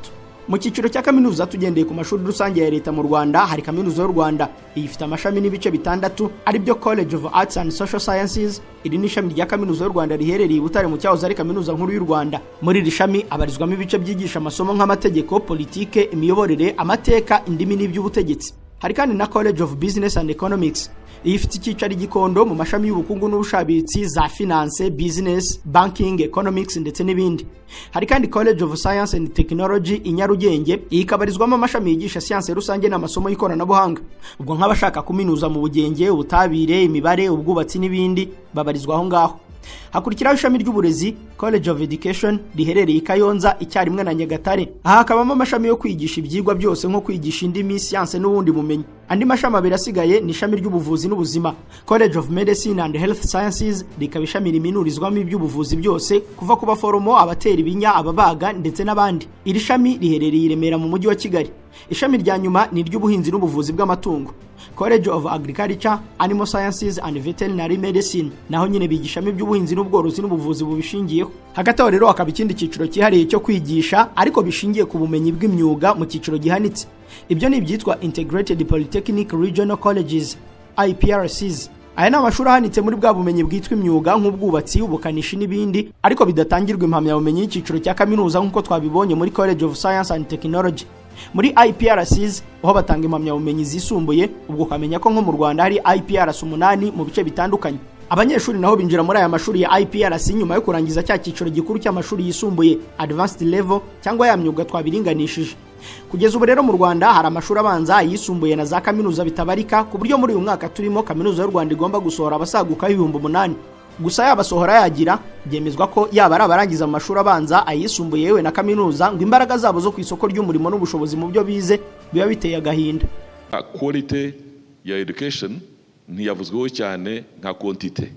Mu cyiciro cya kaminuza tugendeye ku mashuri rusange ya leta mu Rwanda, hari kaminuza y'u Rwanda, ifite amashami n'ibice 6, ari byo College of Arts and Social Sciences. Iri ni ishami rya kaminuza y'u Rwanda riherereye i Butare mu cyahoze ari kaminuza nkuru y'u Rwanda. Muri iri shami abarizwamo ibice byigisha amasomo nk'amategeko, politike, imiyoborere, amateka, indimi n'iby'ubutegetsi. Hari kandi na College of Business and Economics, ifite icyicaro Gikondo mu mashami y'ubukungu n'ubushabitsi, za finance, business, banking, economics ndetse n'ibindi. Hari kandi College of Science and Technology i Nyarugenge, ikabarizwamo amashami yigisha siyanse rusange n'amasomo y'ikoranabuhanga. Ubwo nk'abashaka kuminuza mu bugenge, ubutabire, imibare, ubwubatsi n'ibindi babarizwa aho ngaho. Hakurikiraho ishami ry'uburezi College of Education riherereye i Kayonza icyarimwe na Nyagatare. Aha hakabamo amashami yo kwigisha ibyigwa byose nko kwigisha indimi, siyanse n'ubundi bumenyi. Andi mashami abiri asigaye ni ishami ry'ubuvuzi n'ubuzima College of Medicine and Health Sciences, rikaba ishami riminurizwamo iby'ubuvuzi byose kuva ku baforomo, abatera ibinya, ababaga ndetse n'abandi. Iri shami riherereye i Remera mu mujyi wa Kigali. Ishami rya nyuma ni iry'ubuhinzi n'ubuvuzi bw'amatungo College of Agriculture, Animal Sciences and Veterinary Medicine, naho nyine bigishamo iby'ubuhinzi n'ubworozi n'ubuvuzi bubishingiyeho. Hagati aho rero hakaba ikindi cyiciro cyihariye cyo kwigisha ariko bishingiye ku bumenyi bw'imyuga mu cyiciro gihanitse. Ibyo ni ibyitwa Integrated Polytechnic Regional Colleges, IPRCs. Aya ni amashuri ahanitse muri bwa bumenyi bwitwa imyuga nk'ubwubatsi, ubukanishi n'ibindi, ariko bidatangirwa impamyabumenyi y'icyiciro cya kaminuza nk'uko twabibonye muri College of Science and Technology. Muri IPRCs aho batanga impamyabumenyi zisumbuye, ubwo ukamenya ko nko mu Rwanda hari IPRC 8 mu bice bitandukanye. Abanyeshuri naho binjira muri aya mashuri ya IPRC nyuma yo kurangiza cya cyiciro gikuru cy'amashuri yisumbuye advanced level cyangwa ya myuga twabiringanishije. Kugeza ubu rero mu Rwanda hari amashuri abanza, ayisumbuye na za kaminuza bitabarika, ku buryo muri uyu mwaka turimo kaminuza y'u Rwanda igomba gusohora abasaguka 8,000. Gusa yabasohora yagira byemezwa ko yaba ari abarangiza mu mashuri abanza, ayisumbuye yewe na kaminuza ngo imbaraga zabo zo ku isoko ry'umurimo n'ubushobozi mu byo bize biba biteye agahinda. Quality ya education ntiyavuzweho cyane nka quantity.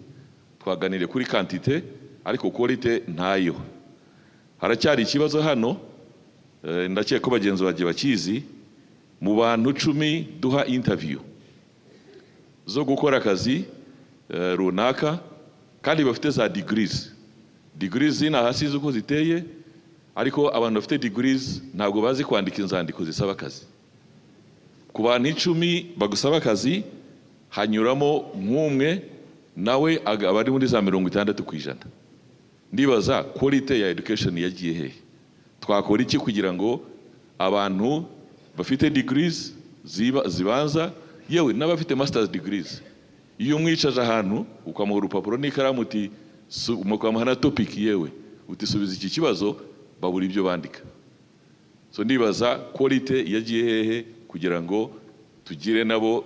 Twaganire kuri quantity ariko quality ntayo. Haracyari ikibazo hano, ndakeka ko bagenzi bagiye bakizi, mu bantu 10 duha interview zo gukora akazi runaka kandi bafite za degrees zina hasi zuko ziteye, ariko abantu bafite degrees ntabwo bazi kwandika inzandiko zisaba akazi. Ku bantu 10 bagusaba akazi hanyuramo nk'umwe nawe abari muri za 60%. Ndibaza quality ya education yagiye he? Twakora iki kugira ngo abantu bafite degrees zibanza yewe n'abafite masters degrees, iyo umwicaje ahantu ukamuha urupapuro n'ikaramu uti umukamuha na topic yewe utisubiza iki kibazo, babura ibyo bandika. So ndibaza quality yagiye hehe kugira ngo tugire nabo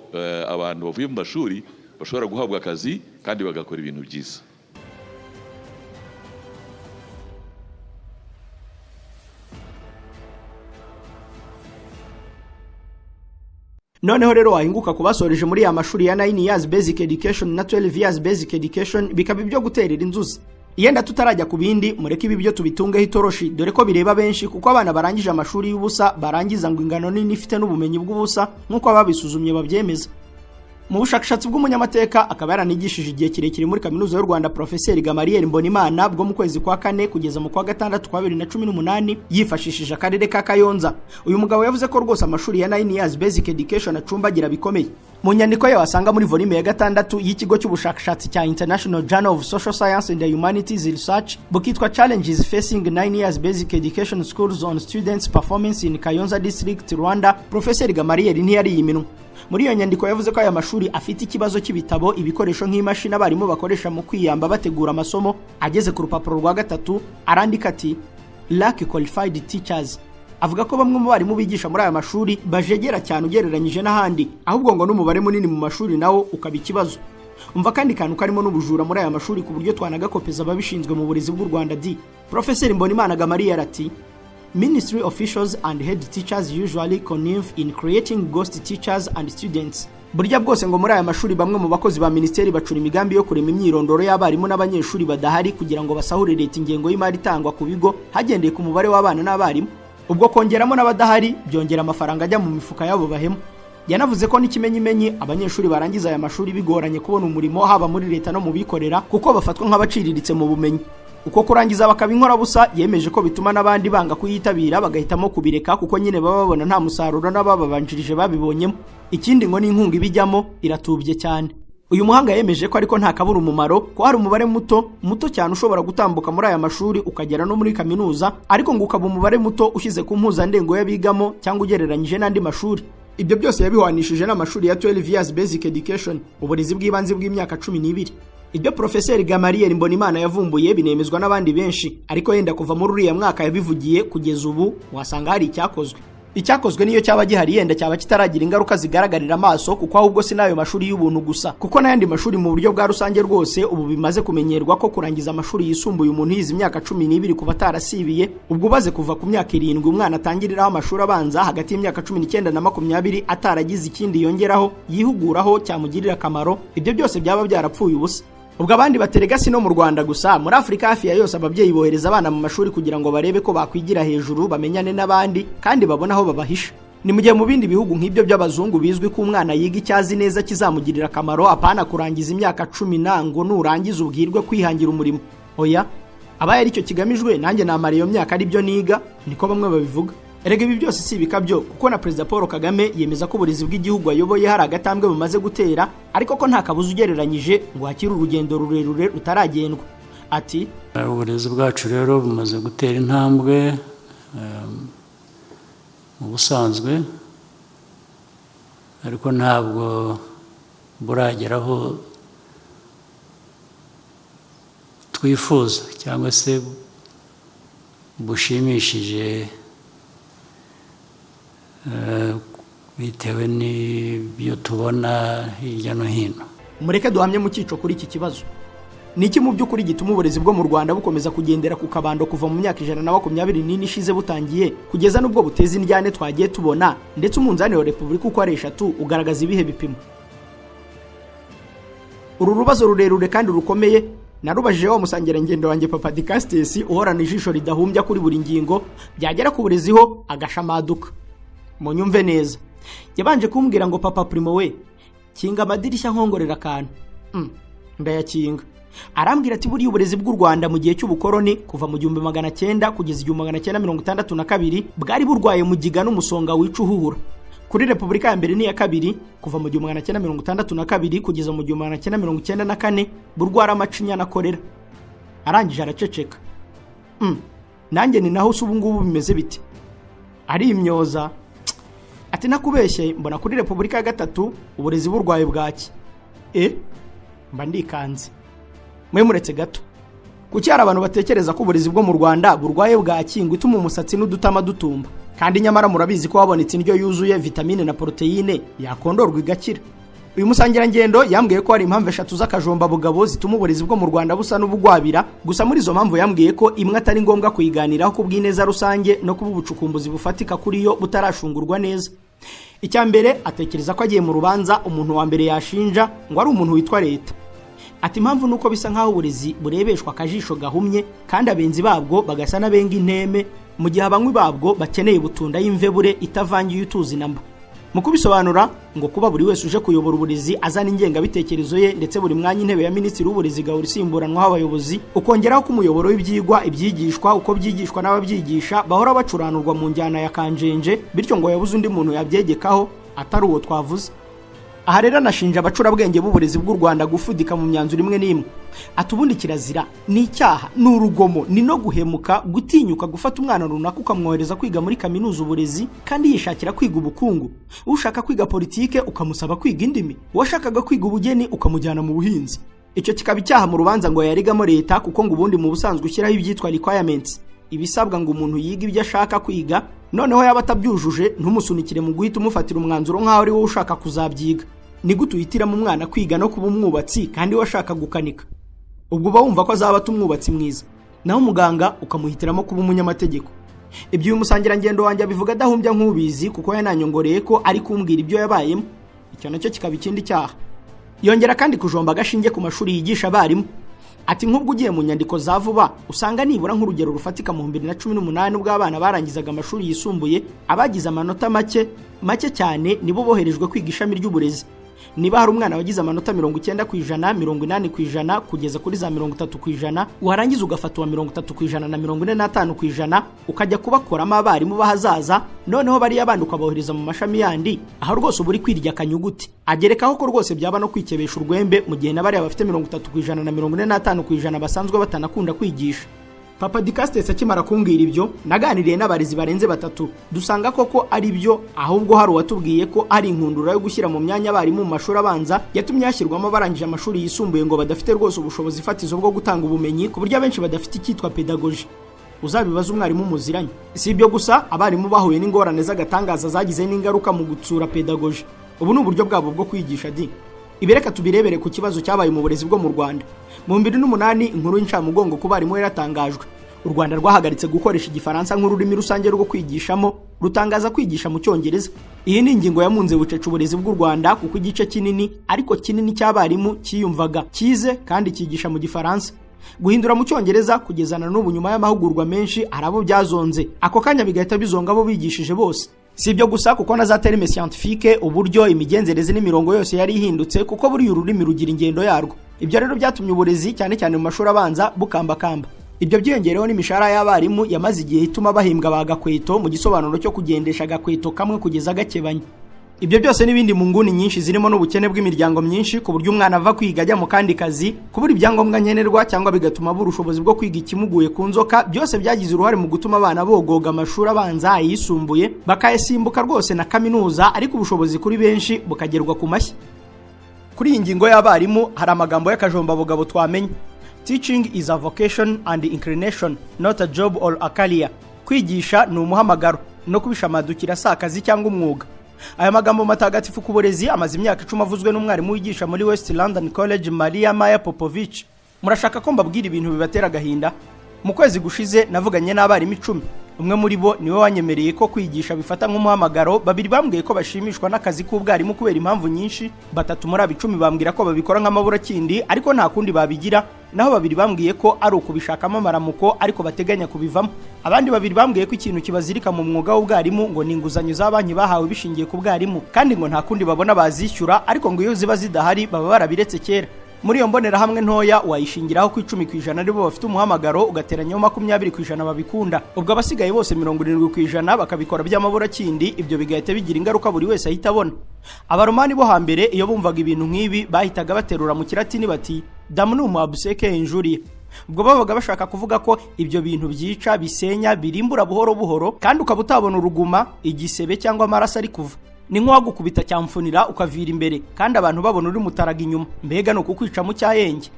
abantu bavuye mu mashuri bashobora guhabwa akazi kandi bagakora ibintu byiza. Noneho rero wahinguka kubasoreje muri ya mashuri ya 9 years basic education na 12 years basic education bikaba ibyo guterera inzuzi. Yenda tutarajya ku bindi, mureke ibi byo tubitungeho itoroshi, dore ko bireba benshi kuko abana barangije amashuri y'ubusa barangiza ngo ingano nini ifite n'ubumenyi bw'ubusa nk'uko ababisuzumye babyemeza. Mu bushakashatsi bw'umunyamateka akaba yaranigishije igihe kirekire muri kaminuza y'u Rwanda, Professeur Gamaliel Mbonimana bwo mu kwezi kwa 4 kugeza mu kwa 6 kwa 2018 yifashishije akarere ka Kayonza. Uyu mugabo yavuze ko rwose amashuri ya 9 years basic education acumbagira bikomeye. Mu nyandiko ye wasanga muri volume ya 6 y'ikigo cy'ubushakashatsi cya International Journal of Social Science and Humanities Research bukitwa Challenges Facing 9 Years Basic Education Schools on Students Performance in Kayonza District, Rwanda, Professeur Gamaliel ntiyari yiminwa. Muri iyo nyandiko yavuze ko aya mashuri afite ikibazo cy'ibitabo, ibikoresho nk'imashini abarimu bakoresha mu kwiyamba bategura amasomo. Ageze ku rupapuro rwa 3 arandika ati lack qualified teachers. Avuga ko bamwe mu barimu bigisha muri aya mashuri bajegera cyane ugereranyije n'ahandi, ahubwo ngo n'umubare munini mu mashuri nawo ukaba ikibazo. Umva kandi kantu karimo n'ubujura muri aya mashuri ku buryo twanagakopeza ababishinzwe mu burezi bw'u Rwanda. Professeur Mbonimana Gamaliel ati Ministry officials and head teachers usually connive in creating ghost teachers and students. Burya bwose ngo muri aya mashuri bamwe mu bakozi ba ministeri bacura imigambi yo kurema imyirondoro y'abarimu n'abanyeshuri badahari kugira ngo basahure leta ingengo y'imari itangwa ku bigo hagendeye ku mubare w'abana n'abarimu. Ubwo kongeramo n'abadahari byongera amafaranga ajya mu mifuka yabo bahemu. Yanavuze ko n'ikimenyimenyi abanyeshuri barangiza aya mashuri bigoranye kubona umurimo haba muri leta no mu bikorera kuko bafatwa nk'abaciriritse mu bumenyi. Uko kurangiza bakaba inkora busa, yemeje ko bituma n'abandi banga kuyitabira bagahitamo kubireka kuko nyine baba babona nta musaruro n'ababanjirije babibonyemo. Ikindi ngo n'inkunga ibijyamo iratubye cyane. Uyu muhanga yemeje ko ariko nta kabura umumaro ko hari umubare muto cyane ushobora gutambuka muri aya mashuri ukagera no muri kaminuza, ariko ngo ukaba umubare muto ushize ku mpuzandengo y'abigamo cyangwa ugereranyije n'andi mashuri. Ibyo byose yabihwanishije n'amashuri ya 12 years basic education, uburezi bw'ibanze bw'imyaka 12. Ibyo Professeur Gamaliel Mbonimana yavumbuye binemezwa n'abandi benshi, ariko yenda kuva muri uriya mwaka yabivugiye kugeza ubu wasanga hari icyakozwe niyo cyaba gihari yenda cyaba kitaragira ingaruka zigaragarira amaso, kuko ahubwo si nayo mashuri y'ubuntu gusa, kuko n'ayandi mashuri mu buryo bwa rusange rwose ubu bimaze kumenyerwa ko kurangiza amashuri yisumbuye umuntu yize imyaka 12 kuba atarasibiye. Ubwo baze kuva ku myaka 7 umwana atangiriraho amashuri abanza hagati y'imyaka 19 na 20 ataragize ikindi yongeraho yihuguraho cyamugirira akamaro, ibyo byose byaba byarapfuye ubusa. Ubwo abandi baterega si no mu Rwanda gusa, muri Afrika hafi ya yose ababyeyi bohereza abana mu mashuri kugira ngo barebe ko bakwigira hejuru, bamenyane n'abandi kandi babona aho babahisha. Ni mu gihe mu bindi bihugu nk'ibyo by'abazungu bizwi ko umwana yiga icyazi neza kizamugirira akamaro, apana kurangiza imyaka 10 nango nurangiza ubwirwe kwihangira umurimo. Oya, abaye ari cyo kigamijwe nanjye namara iyo myaka ari byo niga, niko bamwe babivuga. Erega ibi byose si bikabyo kuko na Perezida Paul Kagame yemeza ko uburezi bw'igihugu ayoboye hari agatambwe bumaze gutera, ariko ko nta kabuza ugereranyije ngo hakiri urugendo rurerure rutaragendwa. Ati uburezi bwacu rero bumaze gutera intambwe mu busanzwe, ariko ntabwo burageraho twifuza cyangwa se bushimishije bitewe n'ibyo tubona hirya no hino. Mureke duhamye mu cyico kuri iki kibazo. Ni iki mu by'ukuri gituma uburezi bwo mu Rwanda bukomeza kugendera ku kabando kuva mu myaka 124 ishize butangiye kugeza n'ubwo buteza indyane twagiye tubona, ndetse umunzani wa Repubulika uko ari 3 ugaragaza ibihe bipimo? Uru rubazo rurerure kandi rukomeye narubajije wa musangera ngendo wanjye Papa Dicastes uhorana ijisho ridahumbya kuri buri ngingo byagera ku burezi ho agashamaduka. Mu nyumve neza, yabanje kumbwira ngo Papa Primo we kinga amadirishya nkongorera akantu. Ndayakinga. Arambwira ati buri uburezi bw'u Rwanda mu gihe cy'ubukoroni kuva mu 1900 kugeza 1962 bwari burwaye mugiga n'umusonga wica uhuhura. Kuri Repubulika ya mbere n'iya kabiri kuva mu 1962 kugeza mu 1994 burwara amacinya na korera. Arangije araceceka. Nanjye ni naho ubu ngubu bimeze biti. Ari imyoza. Ati nakubeshye mbona kuri Repubulika ya gatatu uburezi burwaye bwaki. Mba ndikanze. Mwe muretse gato. Kuki hari abantu batekereza ko uburezi bwo mu Rwanda burwaye bwaki ngo ituma umusatsi n'udutama dutumba, kandi nyamara murabizi ko habonetse indyo yuzuye vitamine na proteine yakondorwa igakira. Uyu musangira ngendo yambwiye ko hari impamvu 3 z'akajomba bugabo zituma uburezi bwo mu Rwanda busa n'ubugwabira, gusa muri izo mpamvu yambwiye ko imwe atari ngombwa kuyiganiraho ku bw'ineza rusange no kuba ubucukumbuzi bufatika kuri yo butarashungurwa neza. Icyambere atekereza ko agiye mu rubanza umuntu wa mbere yashinja ngo ari umuntu witwa leta. Ati impamvu nuko bisa nkaho uburezi burebeshwa akajisho gahumye kandi abenzi babwo bagasa nabenga inteme mu gihe abanywi babwo bakeneye butunda y'imvebure itavangiye utuzi namba. Mu kubisobanura ngo kuba buri wese uje kuyobora uburezi azana ingenga bitekerezo ye, ndetse buri mwanya intebe ya minisitiri w'uburezi gahora isimburanwa abayobozi, ukongeraho ko umuyoboro w'ibyigwa ibyigishwa uko byigishwa n'ababyigisha bahora bacuranurwa mu njyana ya kanjenje, bityo ngo yabuze undi muntu yabyegekaho atari uwo twavuze. Aha rero nashinja abacurabwenge b'uburezi bw'u Rwanda gufudika mu myanzuro imwe n'imwe. Atubundi kirazira ni icyaha, ni urugomo, ni no guhemuka gutinyuka gufata umwana runaka ukamwohereza kwiga muri kaminuza uburezi kandi yishakira kwiga ubukungu. Ushaka kwiga politike ukamusaba kwiga indimi, washakaga kwiga ubugeni ukamujyana mu buhinzi. Icyo kikaba icyaha mu rubanza ngo yarigamo leta, kuko ngo ubundi mu busanzwe ushyiraho ibyitwa requirements, ibisabwa ngo umuntu yiga ibyo ashaka kwiga, noneho yaba atabyujuje ntumusunikire mu guhita umufatira umwanzuro nk'aho ari wowe ushaka kuzabyiga. Ni gute uhitira mu mwana kwiga no kuba umwubatsi kandi washaka gukanika? Ubwo bawumva ko azaba tumwubatsi mwiza, naho umuganga ukamuhitiramo kuba umunyamategeko. Ibyo uyu musangira ngendo wanjye abivuga adahumbya nk'ubizi, kuko yananyongoreye ko ari kumbwira ibyo yabayemo. Icyo nacyo kikaba ikindi cyaha. Yongera kandi kujomba agashinge ku mashuri yigisha abarimu. Ati nk'ubwo ugiye mu nyandiko za vuba usanga nibura nk'urugero rufatika mu 2018 ubwo abana barangizaga amashuri yisumbuye abagize amanota make cyane nibo boherejwe kwiga ishami ry'uburezi. Niba hari umwana wagize amanota 90%, 80% kugeza kuri za 30%, warangiza ugafatwa 30% na 45% ukajya kubakoramo abarimu bahazaza, noneho bari abandi ukabohereza mu mashami yandi, aho rwose uburi kwirya kanyuguti. Agerekaho ko rwose byaba no kwikebesha urwembe mu gihe nabari abafite 30% na 45% basanzwe batanakunda kwigisha. Papa Dicastes akimara kumbwira ibyo naganiriye n'abarezi barenze 3 dusanga koko ari byo, ahubwo hari uwatubwiye ko ari inkundura yo gushyira mu myanya abarimu mu mashuri abanza yatumye hashyirwamo barangije amashuri yisumbuye ngo badafite rwose ubushobozi fatizo bwo gutanga ubumenyi, ku buryo abenshi badafite icyitwa pedagogy. Uzabibaza umwarimu muziranye. Si ibyo gusa, abarimu bahuye n'ingorane z'agatangaza zagize n'ingaruka mu gutsura pedagogy. Ubu ni uburyo bwabo bwo kwigisha di. Ibereka tubirebere ku kibazo cyabaye mu burezi bwo mu Rwanda. Mu 2008 inkuru y'incamugongo ku barimu yaratangajwe. U Rwanda rwahagaritse gukoresha igifaransa nk'ururimi rusange rwo kwigishamo, rutangaza kwigisha mu Cyongereza. Iyi ni ingingo yamunze bucece uburezi bw'u Rwanda, kuko igice kinini cy'abarimu kiyumvaga kize kandi kigisha mu gifaransa. Guhindura mu Cyongereza kugezana n'ubu nyuma y'amahugurwa menshi arabo byazonze, ako kanya bigahita bizonga abo bigishije bose. Si ibyo gusa, kuko na za terme scientifique, uburyo, imigenzereze n'imirongo yose yari ihindutse, kuko buri ururimi rugira ingendo yarwo. Ibyo rero byatumye uburezi cyane cyane mu mashuri abanza bukambakamba. Ibyo byiyongereho n'imishahara y'abarimu yamaze igihe ituma bahimbwa bagakweto, mu gisobanuro cyo kugendesha agakweto kamwe kugeza gakebanye. Ibyo byose n'ibindi mu nguni nyinshi zirimo n'ubukene bw'imiryango myinshi, ku buryo umwana ava kwiga ajya mu kandi kazi, kubura ibyangombwa nkenerwa cyangwa bigatuma burushobozi bwo kwiga ikimuguye ku nzoka, byose byagize uruhare mu gutuma abana bogoga amashuri abanza ayisumbuye bakayasimbuka rwose na kaminuza, ariko ubushobozi kuri benshi bukagerwa ku mashyi. Kuri iyi ngingo y'abarimu hari amagambo y'akajomba bugabo twamenye. Teaching is a vocation and inclination, not a job or a career. Kwigisha ni umuhamagaro, no kubishamadukira si akazi cyangwa umwuga. Aya magambo matagatifu ku burezi amaze imyaka 10 avuzwe n'umwarimu wigisha muri West London College Maria Maya Popovich. Murashaka ko mbabwira ibintu bibatera gahinda? Mu kwezi gushize navuganye n'abarimu 10. Umwe muri bo niwe wanyemereye ko kwigisha bifata nk'umuhamagaro. Babiri bambwiye ko bashimishwa n'akazi k'ubwarimu kubera impamvu nyinshi. 3 muri 10 bambwira ko babikora nk'amabura kindi ariko nta kundi babigira. Naho 2 bambwiye ko ari ukubishakamo amaramuko ariko bateganya kubivamo. Abandi 2 bambwiye ko ikintu kibazirika mu mwuga w'ubwarimu ngo ni inguzanyo z'abanki bahawe bishingiye ku bwarimu kandi ngo nta kundi babona bazishyura ariko ngo iyo ziba zidahari baba barabiretse kera. Muri iyo mbonera hamwe ntoya wayishingiraho ku 10% aribo bafite umuhamagaro ugateranyaho 20% babikunda. Ubwo abasigaye bose 70% bakabikora by'amabura kindi, ibyo bigahita bigira ingaruka buri wese ahita abona. Abaromani bo hambere iyo bumvaga ibintu nk'ibi bahitaga baterura mu kiratini bati damnum abseke injuria. Ubwo babaga bashaka kuvuga ko ibyo bintu byica, bisenya, birimbura buhoro buhoro kandi ukaba utabona uruguma, igisebe cyangwa amaraso ari kuva. Ni nko gukubita cyamfunira ukavira imbere kandi abantu babona uri mutaraga inyuma. Mbega no kukwica mu cyayenge.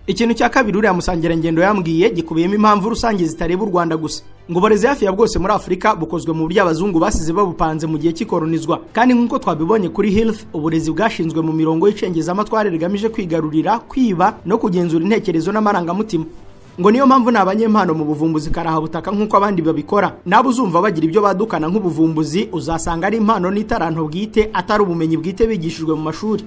Ikintu cya kabiri uriya musangira ngendo yambwiye gikubiyemo impamvu rusange zitareba u Rwanda gusa. Ngo uburezi hafi ya bwose muri Afrika bukozwe mu buryo abazungu basize babupanze mu gihe cy'ikolonizwa. Kandi nk'uko twabibonye kuri Health, uburezi bwashinzwe mu mirongo y'icengeza amatware rigamije kwigarurira, kwiba no kugenzura intekerezo n'amarangamutima. Ngo niyo mpamvu nabanyempano mu buvumbuzi karaha butaka nk'uko abandi babikora. Nabo uzumva bagira ibyo badukana nk'ubuvumbuzi uzasanga ari impano n'itaranto bwite atari ubumenyi bwite bigishijwe mu mashuri.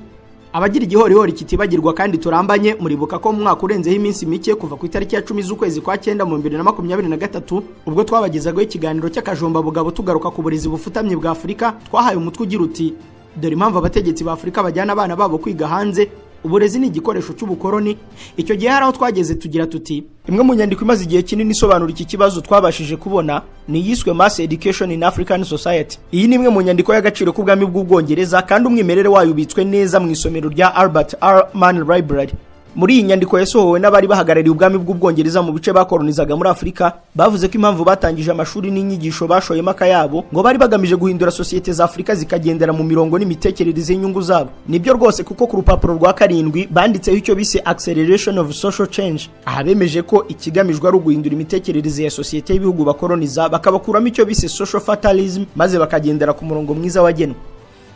Abagira igihorihori kitibagirwa kandi turambanye muribuka ko mu mwaka urenzeho iminsi mike kuva ku itariki ya 10 z'ukwezi kwa 9 mu 2023 ubwo twabagezagaho ikiganiro cy'akajomba bugabo tugaruka ku burezi bufutamye bwa Afrika twahaye umutwe ugira uti dore impamvu abategetsi ba Afrika bajyana abana babo kwiga hanze. Uburezi ni igikoresho cy'ubukoroni. Icyo gihe haraho twageze tugira tuti imwe mu nyandiko imaze igihe kinini isobanura iki kibazo twabashije kubona ni yiswe Mass Education in African Society. Iyi ni imwe mu nyandiko y'agaciro k'ubwami bw'Ubwongereza kandi umwimerere wayo ubitswe neza mu isomero rya Albert R. Mann Library. Muri iyi nyandiko yasohowe n'abari bahagarariye ubwami bw'Ubwongereza mu bice bakolonizaga muri Afrika bavuze ko impamvu batangije amashuri n'inyigisho bashoyemo akayabo ngo bari bagamije guhindura societe za Afrika zikagendera mu mirongo n'imitekerereze y'inyungu zabo. Nibyo rwose kuko ku rupapuro rwa 7 banditseho icyo bise Acceleration of Social Change. Aha bemeje ko ikigamijwe ari uguhindura imitekerereze ya societe y'ibihugu bakoloniza bakabakuramo icyo bise social fatalism maze bakagendera ku murongo mwiza wagenwe.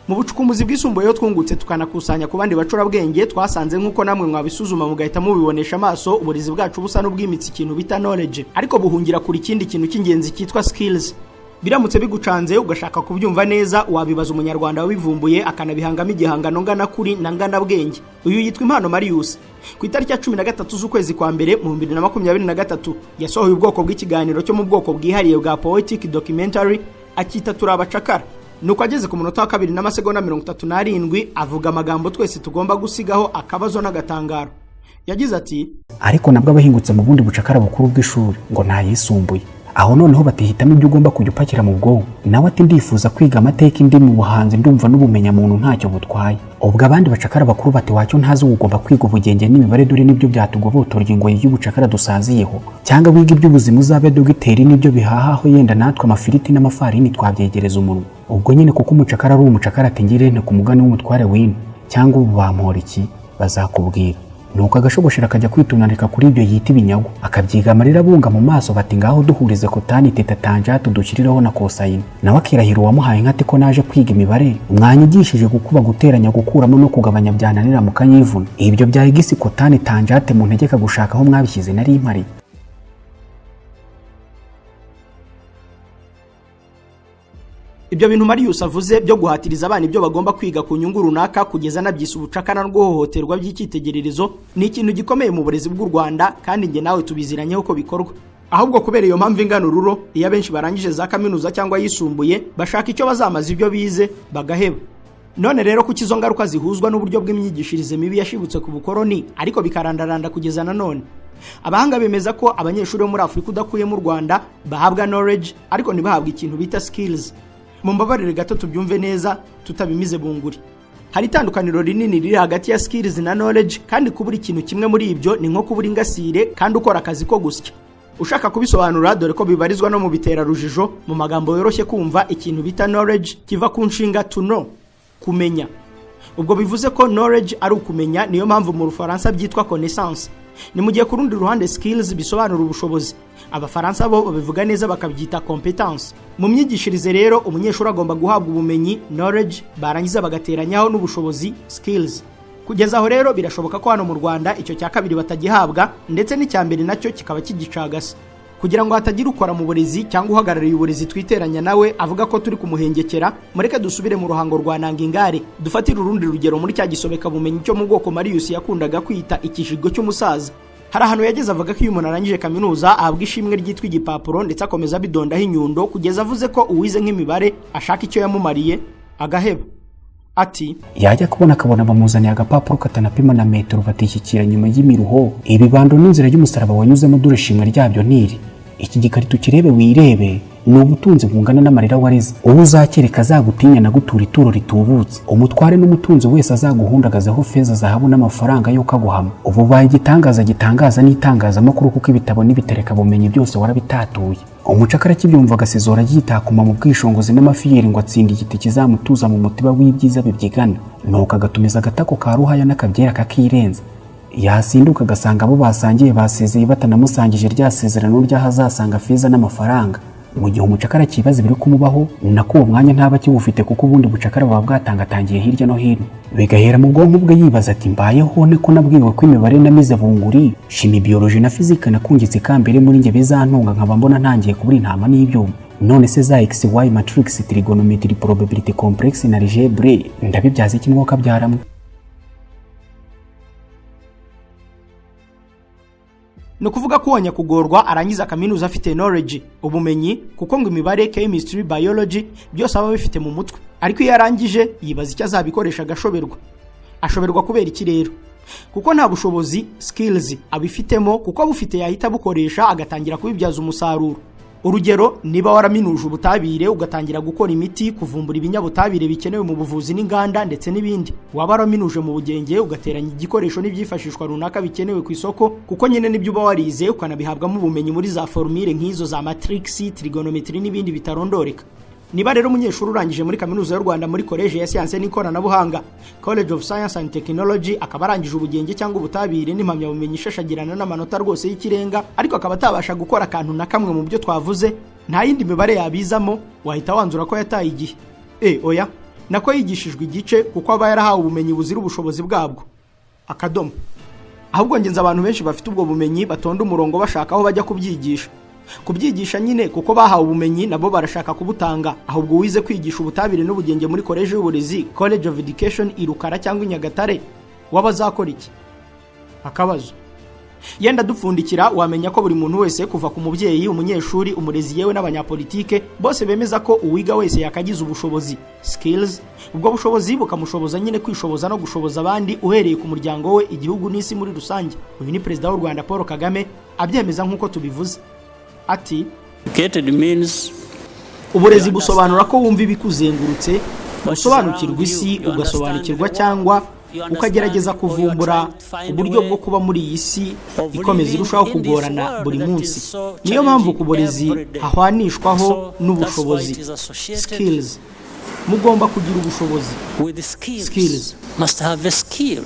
Mu bucukumuzi bwisumbuyeho twungutse tukanakusanya ku bandi bacurabwenge twasanze nk'uko namwe mwabisuzuma mugahita mubibonesha amaso uburezi bwacu busa n'ubwimitsi ikintu bita knowledge ariko buhungira kuri ikindi kintu cy'ingenzi cyitwa skills. Biramutse bigucanze ugashaka kubyumva neza wabibaza umunyarwanda wabivumbuye akanabihangamo igihangano ngana kuri na ngana bwenge. Uyu yitwa Impano Marius. Ku itariki ya 13 z'ukwezi kwa mbere mu 2023 yasohoye ubwoko bw'ikiganiro cyo mu bwoko bwihariye bwa poetic documentary akita turabacakara. Nuko ageze ku munota wa 2 n'amasegonda 37 avuga amagambo twese tugomba gusigaho akabazo n'agatangaro. Yagize ati ariko nabwo abahingutse mu bundi bucakara bukuru bw'ishuri ngo nta yisumbuye aho noneho batihitamo ibyo ugomba kujya upakira mu bwonko. Nawe ati ndifuza kwiga amateka indi mu buhanzi ndumva n'ubumenya muntu ntacyo butwaye. Ubwo abandi bacakara bakuru bati wacyo ntazi ugomba kwiga ubugenge n'imibare dore nibyo byatugobotora ingoyi y'ubucakara dusaziyeho cyangwa wiga iby'ubuzima uzabe dogiteri nibyo bihahaho yenda natwe amafiriti n'amafarini twabyegereza umunwa. Ubwo nyine kuko umucakara ari umucakara ati ngirente ku mugani w'umutware w'ino cyangwa ubu bampora iki bazakubwira. Nuko agashogoshera kajya kwitunanira kuri ibyo yita ibinyago akabyiga amarira bunga mu maso bati ngaho duhurize kutani teta tanjatu dushyiriraho na kosayina. Nawe akirahira uwamuhaye nk'ati ko naje kwiga imibare mwanyigishije gukuba guteranya gukuramo no kugabanya byananira mu kanyivuna. Ibyo bya igisi kotani tanjate mu ntegeka gushaka aho mwabishyize nari impari. Ibyo bintu Marius avuze byo guhatiriza abana ibyo bagomba kwiga ku nyungu runaka kugeza nabyise ubucakana rw'hohoterwa by'icyitegererezo ni ikintu gikomeye mu burezi bw'u Rwanda kandi nge nawe tubiziranyeho ko bikorwa. Ahubwo kubera iyo mpamvu inganururo iyo benshi barangije za kaminuza cyangwa yisumbuye bashaka icyo bazamaza ibyo bize bagaheba. None rero ku kizo ngaruka zihuzwa n'uburyo bw'imyigishirize mibi yashibutse ku bukoroni ariko bikarandaranda kugeza na none. Abahanga bemeza ko abanyeshuri bo muri Afrika udakuye mu Rwanda bahabwa knowledge ariko ntibahabwe ikintu bita skills. Mu mbabarire gato tubyumve neza tutabimize bunguri. Hari itandukaniro rinini riri hagati ya skills na knowledge kandi kubura ikintu kimwe muri ibyo ni nko kubura ingasire kandi ukora akazi ko gusya. Ushaka kubisobanura dore ko bibarizwa no mu bitera rujijo mu magambo yoroshye kumva ikintu bita knowledge kiva ku nshinga to know kumenya. ubwo bivuze ko knowledge ari ukumenya, niyo mpamvu mu Rufaransa byitwa connaissance. Ni mu gihe ku rundi ruhande skills bisobanura ubushobozi. Abafaransa bo babivuga neza bakabyita competence. Mu myigishirize rero umunyeshuri agomba guhabwa ubumenyi knowledge, barangiza bagateranyaho n'ubushobozi skills. Kugeza aho rero birashoboka ko hano mu Rwanda icyo cya kabiri batagihabwa, ndetse n'icya mbere nacyo kikaba kigicagase. Kugira ngo hatagira ukora mu burezi cyangwa uhagarariye uburezi twiteranya nawe avuga ko turi kumuhengekera, mureke dusubire mu ruhango rwa Nangingare dufatira urundi rugero muri cya gisobeka bumenyi cyo mu bwoko Marius yakundaga kwita ikijigo cy'umusaza. Hari ahantu yageze avuga ko iyo umuntu arangije kaminuza ahabwa ishimwe ryitwa igipapuro, ndetse akomeza bidondaho inyundo kugeza avuze ko uwize nk'imibare ashaka icyo yamumariye agaheba. Ati yajya kubona akabona bamuzaniye agapapuro katanapima na metero batishyikira nyuma y'imiruho, ibibando n'inzira y'umusaraba wanyuzemo dore shimwe ryabyo ntiri. Iki gikarito kirebe wirebe, ni ubutunzi bungana n'amarira warize. Ubu uzakereka azagutinya na gutura ituro ritubutse. Umutware n'umutunzi wese azaguhundagazeho feza zahabu n'amafaranga yo kaguhama. Ubu baye igitangaza gitangaza n'itangazamakuru kuko ibitabo n'ibitereka bumenyi byose warabitatuye. Umucakara kibyumva agasezora yitakuma mu bwishongozi n'amafiyeri ngo atsinde igiti kizamutuza mu mutiba w'ibyiza bibyigana. Nuko agatumiza agatako ka ruhaya n'akabyera kakirenza. Yasinduka agasanga abo basangiye basezeye batanamusangije rya sezerano ry'ahazasanga feza n'amafaranga. Mu gihe umucakara kibaza biri kumubaho, nako uwo mwanya ntaba kiwufite kuko ubundi bucakara buba bwatangatangiye hirya no hino. Bigahera mu bwonko bwe yibaza ati mbayeho ne ko nabwiwe ko imibare namize bunguri, shimi biology na fizika nakungitse kambere muri nge bizantunga nkaba mbona ntangiye kubura intama n'ibyuma. None se za XY matrix, trigonometry, probability complex na algebra ndabibyaza iki mwuka byaramwe? No kuvuga ko wanya kugorwa arangiza kaminuza afite knowledge, ubumenyi, kuko ngo imibare, chemistry, biology byose aba bifite mu mutwe. Ariko iyo arangije yibaza icyo azabikoresha agashoberwa. Ashoberwa kubera iki rero? Kuko nta bushobozi skills abifitemo, kuko abufite yahita bukoresha agatangira kubibyaza umusaruro. Urugero, niba waraminuje ubutabire ugatangira gukora imiti, kuvumbura ibinyabutabire bikenewe mu buvuzi n'inganda ndetse n'ibindi. Waba waraminuje mu bugenge ugateranya igikoresho n'ibyifashishwa runaka bikenewe ku isoko, kuko nyine nibyo uba warize ukanabihabwamo ubumenyi muri za formule nk'izo za matrix, trigonometry n'ibindi bitarondoreka. Niba rero umunyeshuri urangije muri kaminuza y'u Rwanda muri College ya Siyanse n'Ikoranabuhanga, College of Science and Technology, akaba arangije ubugenge cyangwa ubutabire n'impamyabumenyi ishashagirana n'amanota rwose y'ikirenga, ariko akaba atabasha gukora akantu na kamwe mu byo twavuze, nta yindi mibare yabizamo, wahita wanzura ko yataye igihe. Oya, nako yigishijwe igice kuko aba yarahawe ubumenyi buzira ubushobozi bwabwo. Akadomo. Ahubwo ngenza abantu benshi bafite ubwo bumenyi batonda umurongo bashaka aho bajya kubyigisha. Kubyigisha nyine kuko bahawe ubumenyi nabo barashaka kubutanga. Ahubwo wize kwigisha ubutabire n'ubugenge muri College y'uburezi, College of Education Irukara cyangwa Nyagatare, wabazakora iki? Akabazo. Yenda dupfundikira wamenya ko buri muntu wese kuva ku mubyeyi, umunyeshuri, umurezi yewe n'abanyapolitike bose bemeza ko uwiga wese yakagize ubushobozi skills. Ubwo bushobozi bukamushoboza nyine kwishoboza no gushoboza abandi uhereye ku muryango we, igihugu n'isi muri rusange. Uyu ni Perezida w'u Rwanda Paul Kagame abyemeza nk'uko tubivuze. Ati uburezi busobanura ko wumva ibikuzengurutse, usobanukirwa isi, ugasobanukirwa cyangwa ukagerageza kuvumbura uburyo bwo kuba muri iyi si ikomeza irushaho kugorana buri munsi. Niyo mpamvu ku burezi hahwanishwaho n'ubushobozi skills. Mugomba kugira ubushobozi skills. Must have a skill.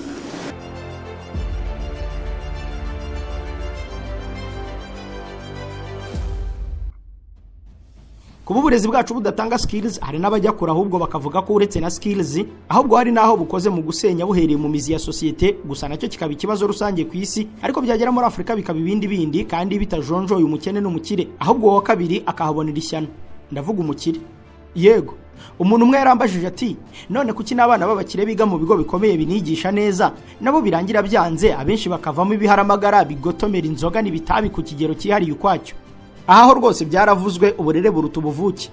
Kuba uburezi bwacu budatanga skills, hari n'abajya kure ahubwo bakavuga ko uretse na skills ahubwo hari naho bukoze mu gusenya buhereye mu mizi ya societe, gusa nacyo kikaba ikibazo rusange ku isi, ariko byagera muri Afrika bikaba ibindi kandi bitajonjoye umukene n'umukire, ahubwo wa kabiri akahabonera ishyano. Ndavuga umukire. Yego, umuntu umwe yarambajije ati none kuki n'abana b'abakire biga mu bigo bikomeye binigisha neza nabo birangira byanze, abenshi bakavamo ibiharamagara bigotomera inzoga n'ibitabi ku kigero cyihariye ukwacyo. Aho rwose byaravuzwe uburere buruta ubuvuke.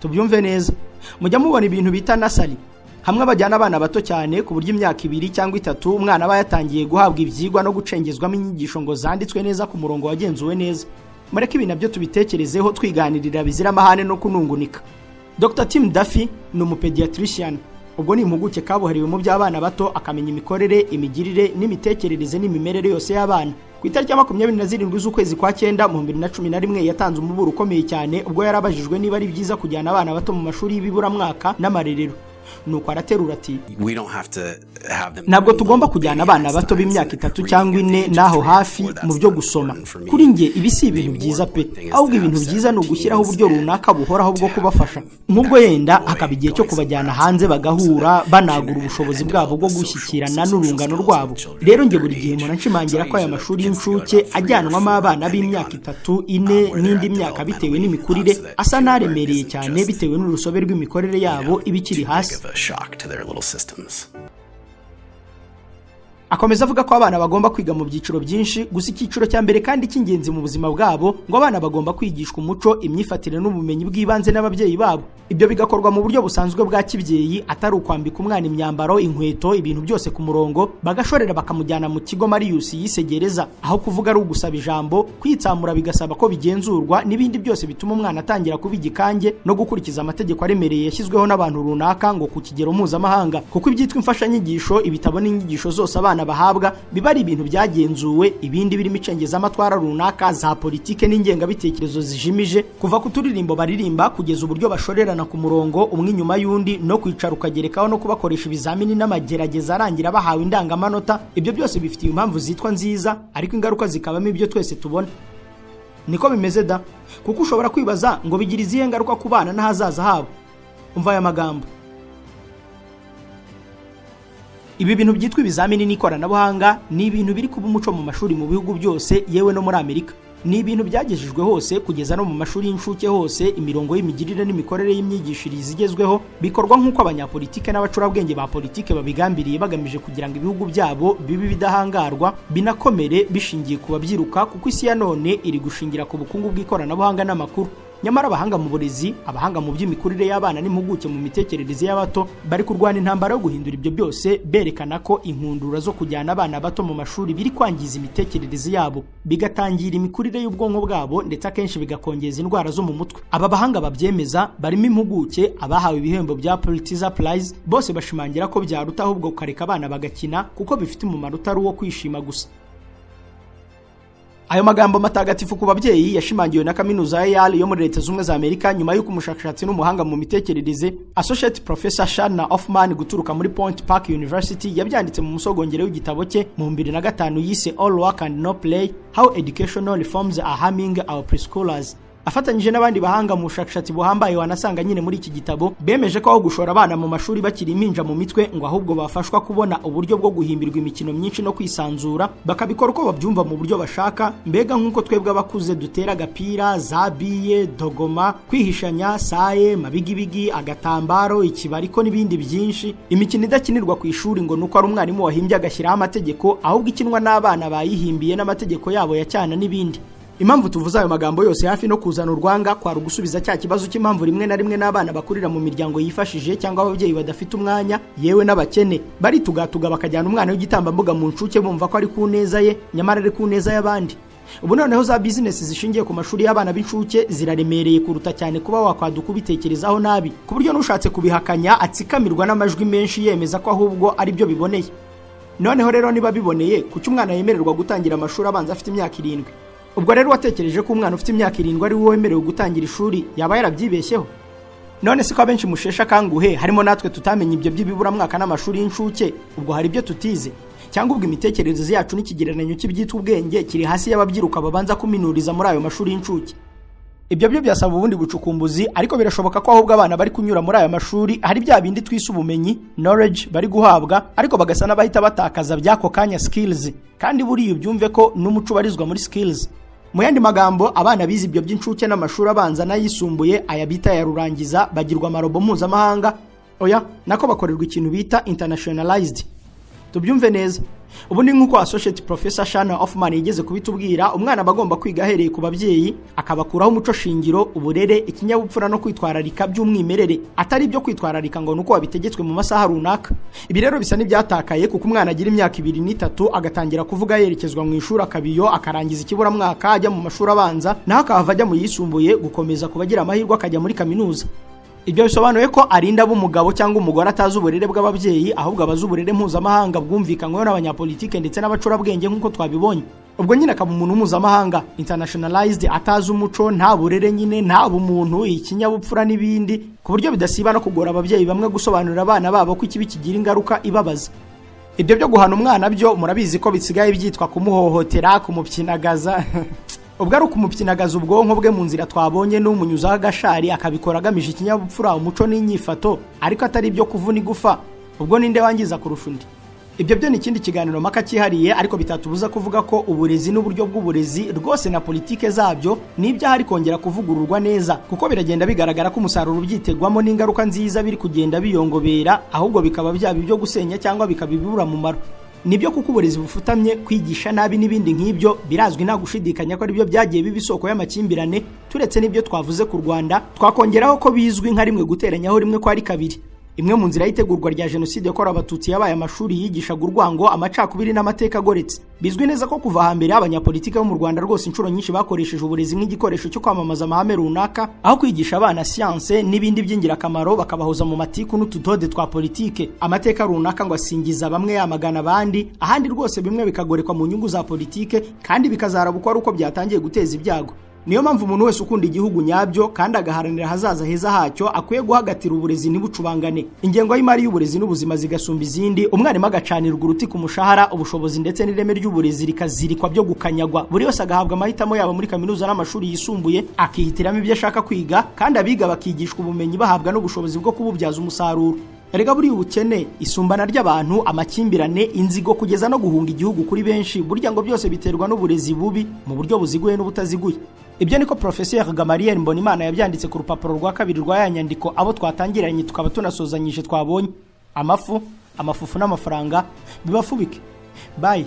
Tubyumve neza, mujya mubona ibintu bita nasari, hamwe bajyana abana bato cyane ku buryo imyaka 2 cyangwa 3 umwana aba yatangiye guhabwa ibyigwa no gucengezwamo inyigisho ngo zanditswe neza ku murongo wagenzuwe neza. Mureke ibi nabyo tubitekerezeho twiganirira bizira amahane no kunungunika. Dr. Tim Duffy ni umupediatrician, ubwo ni impuguke kabuhariwe mu by'abana bato, akamenya imikorere, imigirire n'imitekerereze n'imimerere yose y'abana. Ku itariki ya 27 z'ukwezi kwa 9 mu 2011 yatanze umuburo ukomeye cyane ubwo yarabajijwe niba ari byiza kujyana abana bato mu mashuri y'ibiburamwaka n'amarerero. nuko araterura ati ntabwo tugomba kujyana abana bato b'imyaka 3 cyangwa 4 naho hafi mu byo gusoma. Kuri nge ibi si ibintu byiza pe, ahubwo ibintu byiza ni ugushyiraho uburyo runaka buhoraho bwo kubafasha, nk'ubwo yenda hakaba igihe cyo kubajyana hanze bagahura banagura ubushobozi bwabo bwo gushyikirana n'urungano rwabo. Rero nge buri gihe mpora nshimangira ko aya mashuri y'incuke ajyanwamo abana b'imyaka 3, 4 n'indi myaka bitewe n'imikurire asa n'aremereye cyane bitewe n'urusobe rw'imikorere yabo ibikiri hasi. Akomeza avuga ko abana bagomba kwiga mu byiciro byinshi, gusa icyiciro cya mbere kandi cy'ingenzi mu buzima bwabo ngo abana bagomba kwigishwa umuco, imyifatire n'ubumenyi bw'ibanze n'ababyeyi babo. Ibyo bigakorwa mu buryo busanzwe bwa kibyeyi, atari ukwambika umwana imyambaro, inkweto, ibintu byose ku murongo, bagashorera bakamujyana mu kigo Marius yisegereza, aho kuvuga ari ugusaba ijambo, kwitsamura bigasaba ko bigenzurwa n'ibindi byose bituma umwana atangira kuba igikange no gukurikiza amategeko aremereye yashyizweho n'abantu runaka ngo ku kigero mpuzamahanga, kuko ibyitwa imfashanyigisho, ibitabo n'inyigisho zose abana bahabwa biba ari ibintu byagenzuwe, ibindi birimo icengezamatwara runaka, za politike n'ingengabitekerezo zijimije, kuva ku turirimbo baririmba kugeza uburyo bashorerana ku murongo umwe inyuma y'undi, no kwicara ukagerekaho no kubakoresha ibizamini n'amagerageza arangira bahawe indangamanota. Ibyo byose bifitiye impamvu zitwa nziza, ariko ingaruka zikabamo ibyo twese tubona. Niko bimeze da, kuko ushobora kwibaza ngo bigira izihe ngaruka ku bana n'ahazaza habo. Umva aya magambo: ibi bintu byitwa ibizamini n'ikoranabuhanga ni ibintu biri kuba umuco mu mashuri mu bihugu byose, yewe no muri Amerika. Ni ibintu byagejejwe hose kugeza no mu mashuri y'incuke hose. Imirongo y'imigirire n'imikorere y'imyigishirize igezweho bikorwa nk'uko abanyapolitike n'abacurabwenge ba politike babigambiriye, bagamije kugira ngo ibihugu byabo bibe bidahangarwa, binakomere bishingiye ku babyiruka, kuko isi ya none iri gushingira ku bukungu bw'ikoranabuhanga n'amakuru. Nyamara abahanga mu burezi, abahanga mu by'imikurire y'abana n'impuguke mu mitekerereze y'abato bari kurwana intambara yo guhindura ibyo byose, berekana ko inkundura zo kujyana abana bato mu mashuri biri kwangiza imitekerereze yabo, bigatangira imikurire y'ubwonko bwabo, ndetse akenshi bigakongeza indwara zo mu mutwe. Aba bahanga babyemeza barimo impuguke, abahawe ibihembo bya Pulitzer Prize, bose bashimangira ko byaruta ahubwo ukareka abana bagakina, kuko bifite umumaro utari uwo kwishima gusa. Ayo magambo matagatifu ku babyeyi yashimangiwe na kaminuza ya Yale yo muri Leta Zunze za Amerika nyuma y'uko umushakashatsi n'umuhanga mu mitekerereze Associate Professor Shanna Hoffman guturuka muri Point Park University yabyanditse mu musogongero w'igitabo cye mu 2005 yise All Work and No Play: How Educational Reforms Are Harming Our Preschoolers. Afatanyije n'abandi bahanga mu bushakashatsi buhambaye wanasanga nyine muri iki gitabo, bemeje ko aho gushora abana mu mashuri bakiri impinja mu mitwe, ngo ahubwo bafashwa kubona uburyo bwo guhimbirwa imikino myinshi no kwisanzura, bakabikora uko babyumva mu buryo bashaka, mbega nk'uko twebwe abakuze dutera agapira, zabiye, dogoma, kwihishanya, saye, mabigibigi, agatambaro, ikibariko n'ibindi byinshi. Imikino idakinirwa ku ishuri ngo nuko ari umwarimu wahimbye agashyiraho amategeko, ahubwo ikinwa n'abana bayihimbiye n'amategeko yabo ya cyana n'ibindi. Impamvu tuvuza ayo magambo yose hafi no kuzana urwanga kwa rugusubiza cya kibazo cy'impamvu rimwe na rimwe n'abana bakurira mu miryango yifashije cyangwa ababyeyi badafite umwanya, yewe n'abakene, bari tugatuga bakajyana umwana w'igitambambuga mu ncuke bumva ko ari ku neza ye, nyamara ari ku neza y'abandi. Ubu noneho za business zishingiye ku mashuri y'abana b'incuke ziraremereye kuruta cyane kuba wakwaduka ubitekerezaho nabi, ku buryo n'ushatse kubihakanya atsikamirwa n'amajwi menshi yemeza ko ahubwo ari byo biboneye. Noneho rero niba biboneye, kuki umwana yemererwa gutangira amashuri abanza afite imyaka 7? Ubwo rero watekereje ko umwana ufite imyaka 7 ari wowe wemerewe gutangira ishuri, yaba yarabyibeshyeho? None siko abenshi mushesha kanguhe harimo natwe tutamenye ibyo by'ibibura mwaka n'amashuri y'incuke, ubwo hari ibyo tutize, cyangwa ubwo imitekerereze yacu n'ikigereranyo cy'ibyitwa ubwenge kiri hasi y'ababyiruka babanza kuminuriza muri ayo mashuri y'incuke. Ibyo byo byasaba ubundi bucukumbuzi, ariko birashoboka ko ahubwo abana bari kunyura muri aya mashuri hari bya bindi twise ubumenyi, knowledge, bari guhabwa, ariko bagasa n'abahita batakaza byako kanya skills, kandi buriya ubyumve ko n'umuco barizwa muri skills. Mu yandi magambo, abana bize ibyo by'incuke n'amashuri abanza n'ayisumbuye, aya bita ya rurangiza, bagirwa amarobo mpuzamahanga, oya nako bakorerwa ikintu bita internationalized. Tubyumve neza. Ubu ni nk'uko Associate Professor Shanna Hoffman yigeze kubitubwira, umwana bagomba kwiga ahereye ku babyeyi, akabakuraho umuco shingiro, uburere, ikinyabupfura no kwitwararika by'umwimerere, atari byo kwitwararika ngo nuko wabitegetswe mu masaha runaka. Ibi rero bisa n'ibyatakaye kuko umwana agira imyaka 2 n'itatu agatangira kuvuga yerekezwa mu ishuri akabiyo, akarangiza ikibura mwaka ajya mu mashuri abanza, naho akava ajya mu yisumbuye gukomeza kubagira amahirwe akajya muri kaminuza. Ibyo bisobanuye ko arinda b'umugabo cyangwa umugore atazi uburere bw'ababyeyi, ahubwo abazi uburere mpuzamahanga bwumvikanyweho n'abanyapolitike ndetse n'abacurabwenge nk'uko twabibonye. ubwo nyine akaba umuntu mpuzamahanga internationalized, atazi umuco, nta burere nyine, nta bumuntu, ikinyabupfura n'ibindi, ku buryo bidasiba no kugora ababyeyi bamwe gusobanurira abana babo ko ikibi kigira ingaruka ibabaza. Ibyo byo guhana umwana byo murabizi ko bisigaye byitwa kumuhohotera, kumupyinagaza. Ubwo ari ukumupyinagaza ubwonko bwe mu nzira twabonye n'umunyuzaho agashari akabikora agamije ikinyabupfura, umuco n'inyifato, ariko atari ibyo kuvuna igufa. Ubwo ninde wangiza kurusha undi? Ibyo byo ni ikindi kiganiro mpaka cyihariye, ariko bitatubuza kuvuga ko uburezi n'uburyo bw'uburezi rwose na politike zabyo nibyo hari kongera kuvugururwa neza, kuko biragenda bigaragara ko umusaruro ubyitegwamo n'ingaruka nziza biri kugenda biyongobera, ahubwo bikaba byaba ibyo gusenya cyangwa bikabibura mumaro. Nibyo kuko uburezi bufutamye, kwigisha nabi n'ibindi nk'ibyo birazwi nta gushidikanya ko ari byo byagiye biba isoko y'amakimbirane. Turetse n'ibyo twavuze ku Rwanda, twakongeraho ko bizwi nka rimwe guteranyaho rimwe ko ari kabiri. Imwe mu nzira y'itegurwa rya jenoside yakorewe abatutsi yabaye amashuri yigishaga urwango, amacakubiri n'amateka agoretse. Bizwi neza ko kuva hambere abanyapolitike bo mu Rwanda rwose inshuro nyinshi bakoresheje uburezi nk'igikoresho cyo kwamamaza amahame runaka, aho kwigisha abana siyanse n'ibindi by'ingirakamaro bakabahoza mu matiku n'utudode twa politike. Amateka runaka ngo asingiza bamwe yamagana abandi, ahandi rwose bimwe bikagorekwa mu nyungu za politike kandi bikazarabukwa ari uko byatangiye guteza ibyago. Niyo mpamvu umuntu wese ukunda igihugu nyabyo kandi agaharanira hazaza heza hacyo akwiye guhagatira uburezi ntibucubangane. Ingengo y'imari y'uburezi n'ubuzima zigasumba izindi, umwarimu agacanirwa uruti ku mushahara, ubushobozi ndetse n'ireme ry'uburezi rikazirikwa byo gukanyagwa. Buri wese agahabwa amahitamo yabo muri kaminuza n'amashuri yisumbuye, akihitiramo ibyo ashaka kwiga, kandi abiga bakigishwa ubumenyi bahabwa n'ubushobozi bwo kububyaza umusaruro. Erega buri ubukene, isumbana ry'abantu, amakimbirane, inzigo kugeza no guhunga igihugu kuri benshi, burya ngo byose biterwa n'uburezi bubi mu buryo buziguye n'ubutaziguye. Ibyo niko Professeur Gamaliel Mbonimana yabyanditse ku rupapuro rwa 2 rwa ya nyandiko abo twatangiranye tukaba tunasozanyije twabonye. Amafufu n'amafaranga bibafubike. Bye.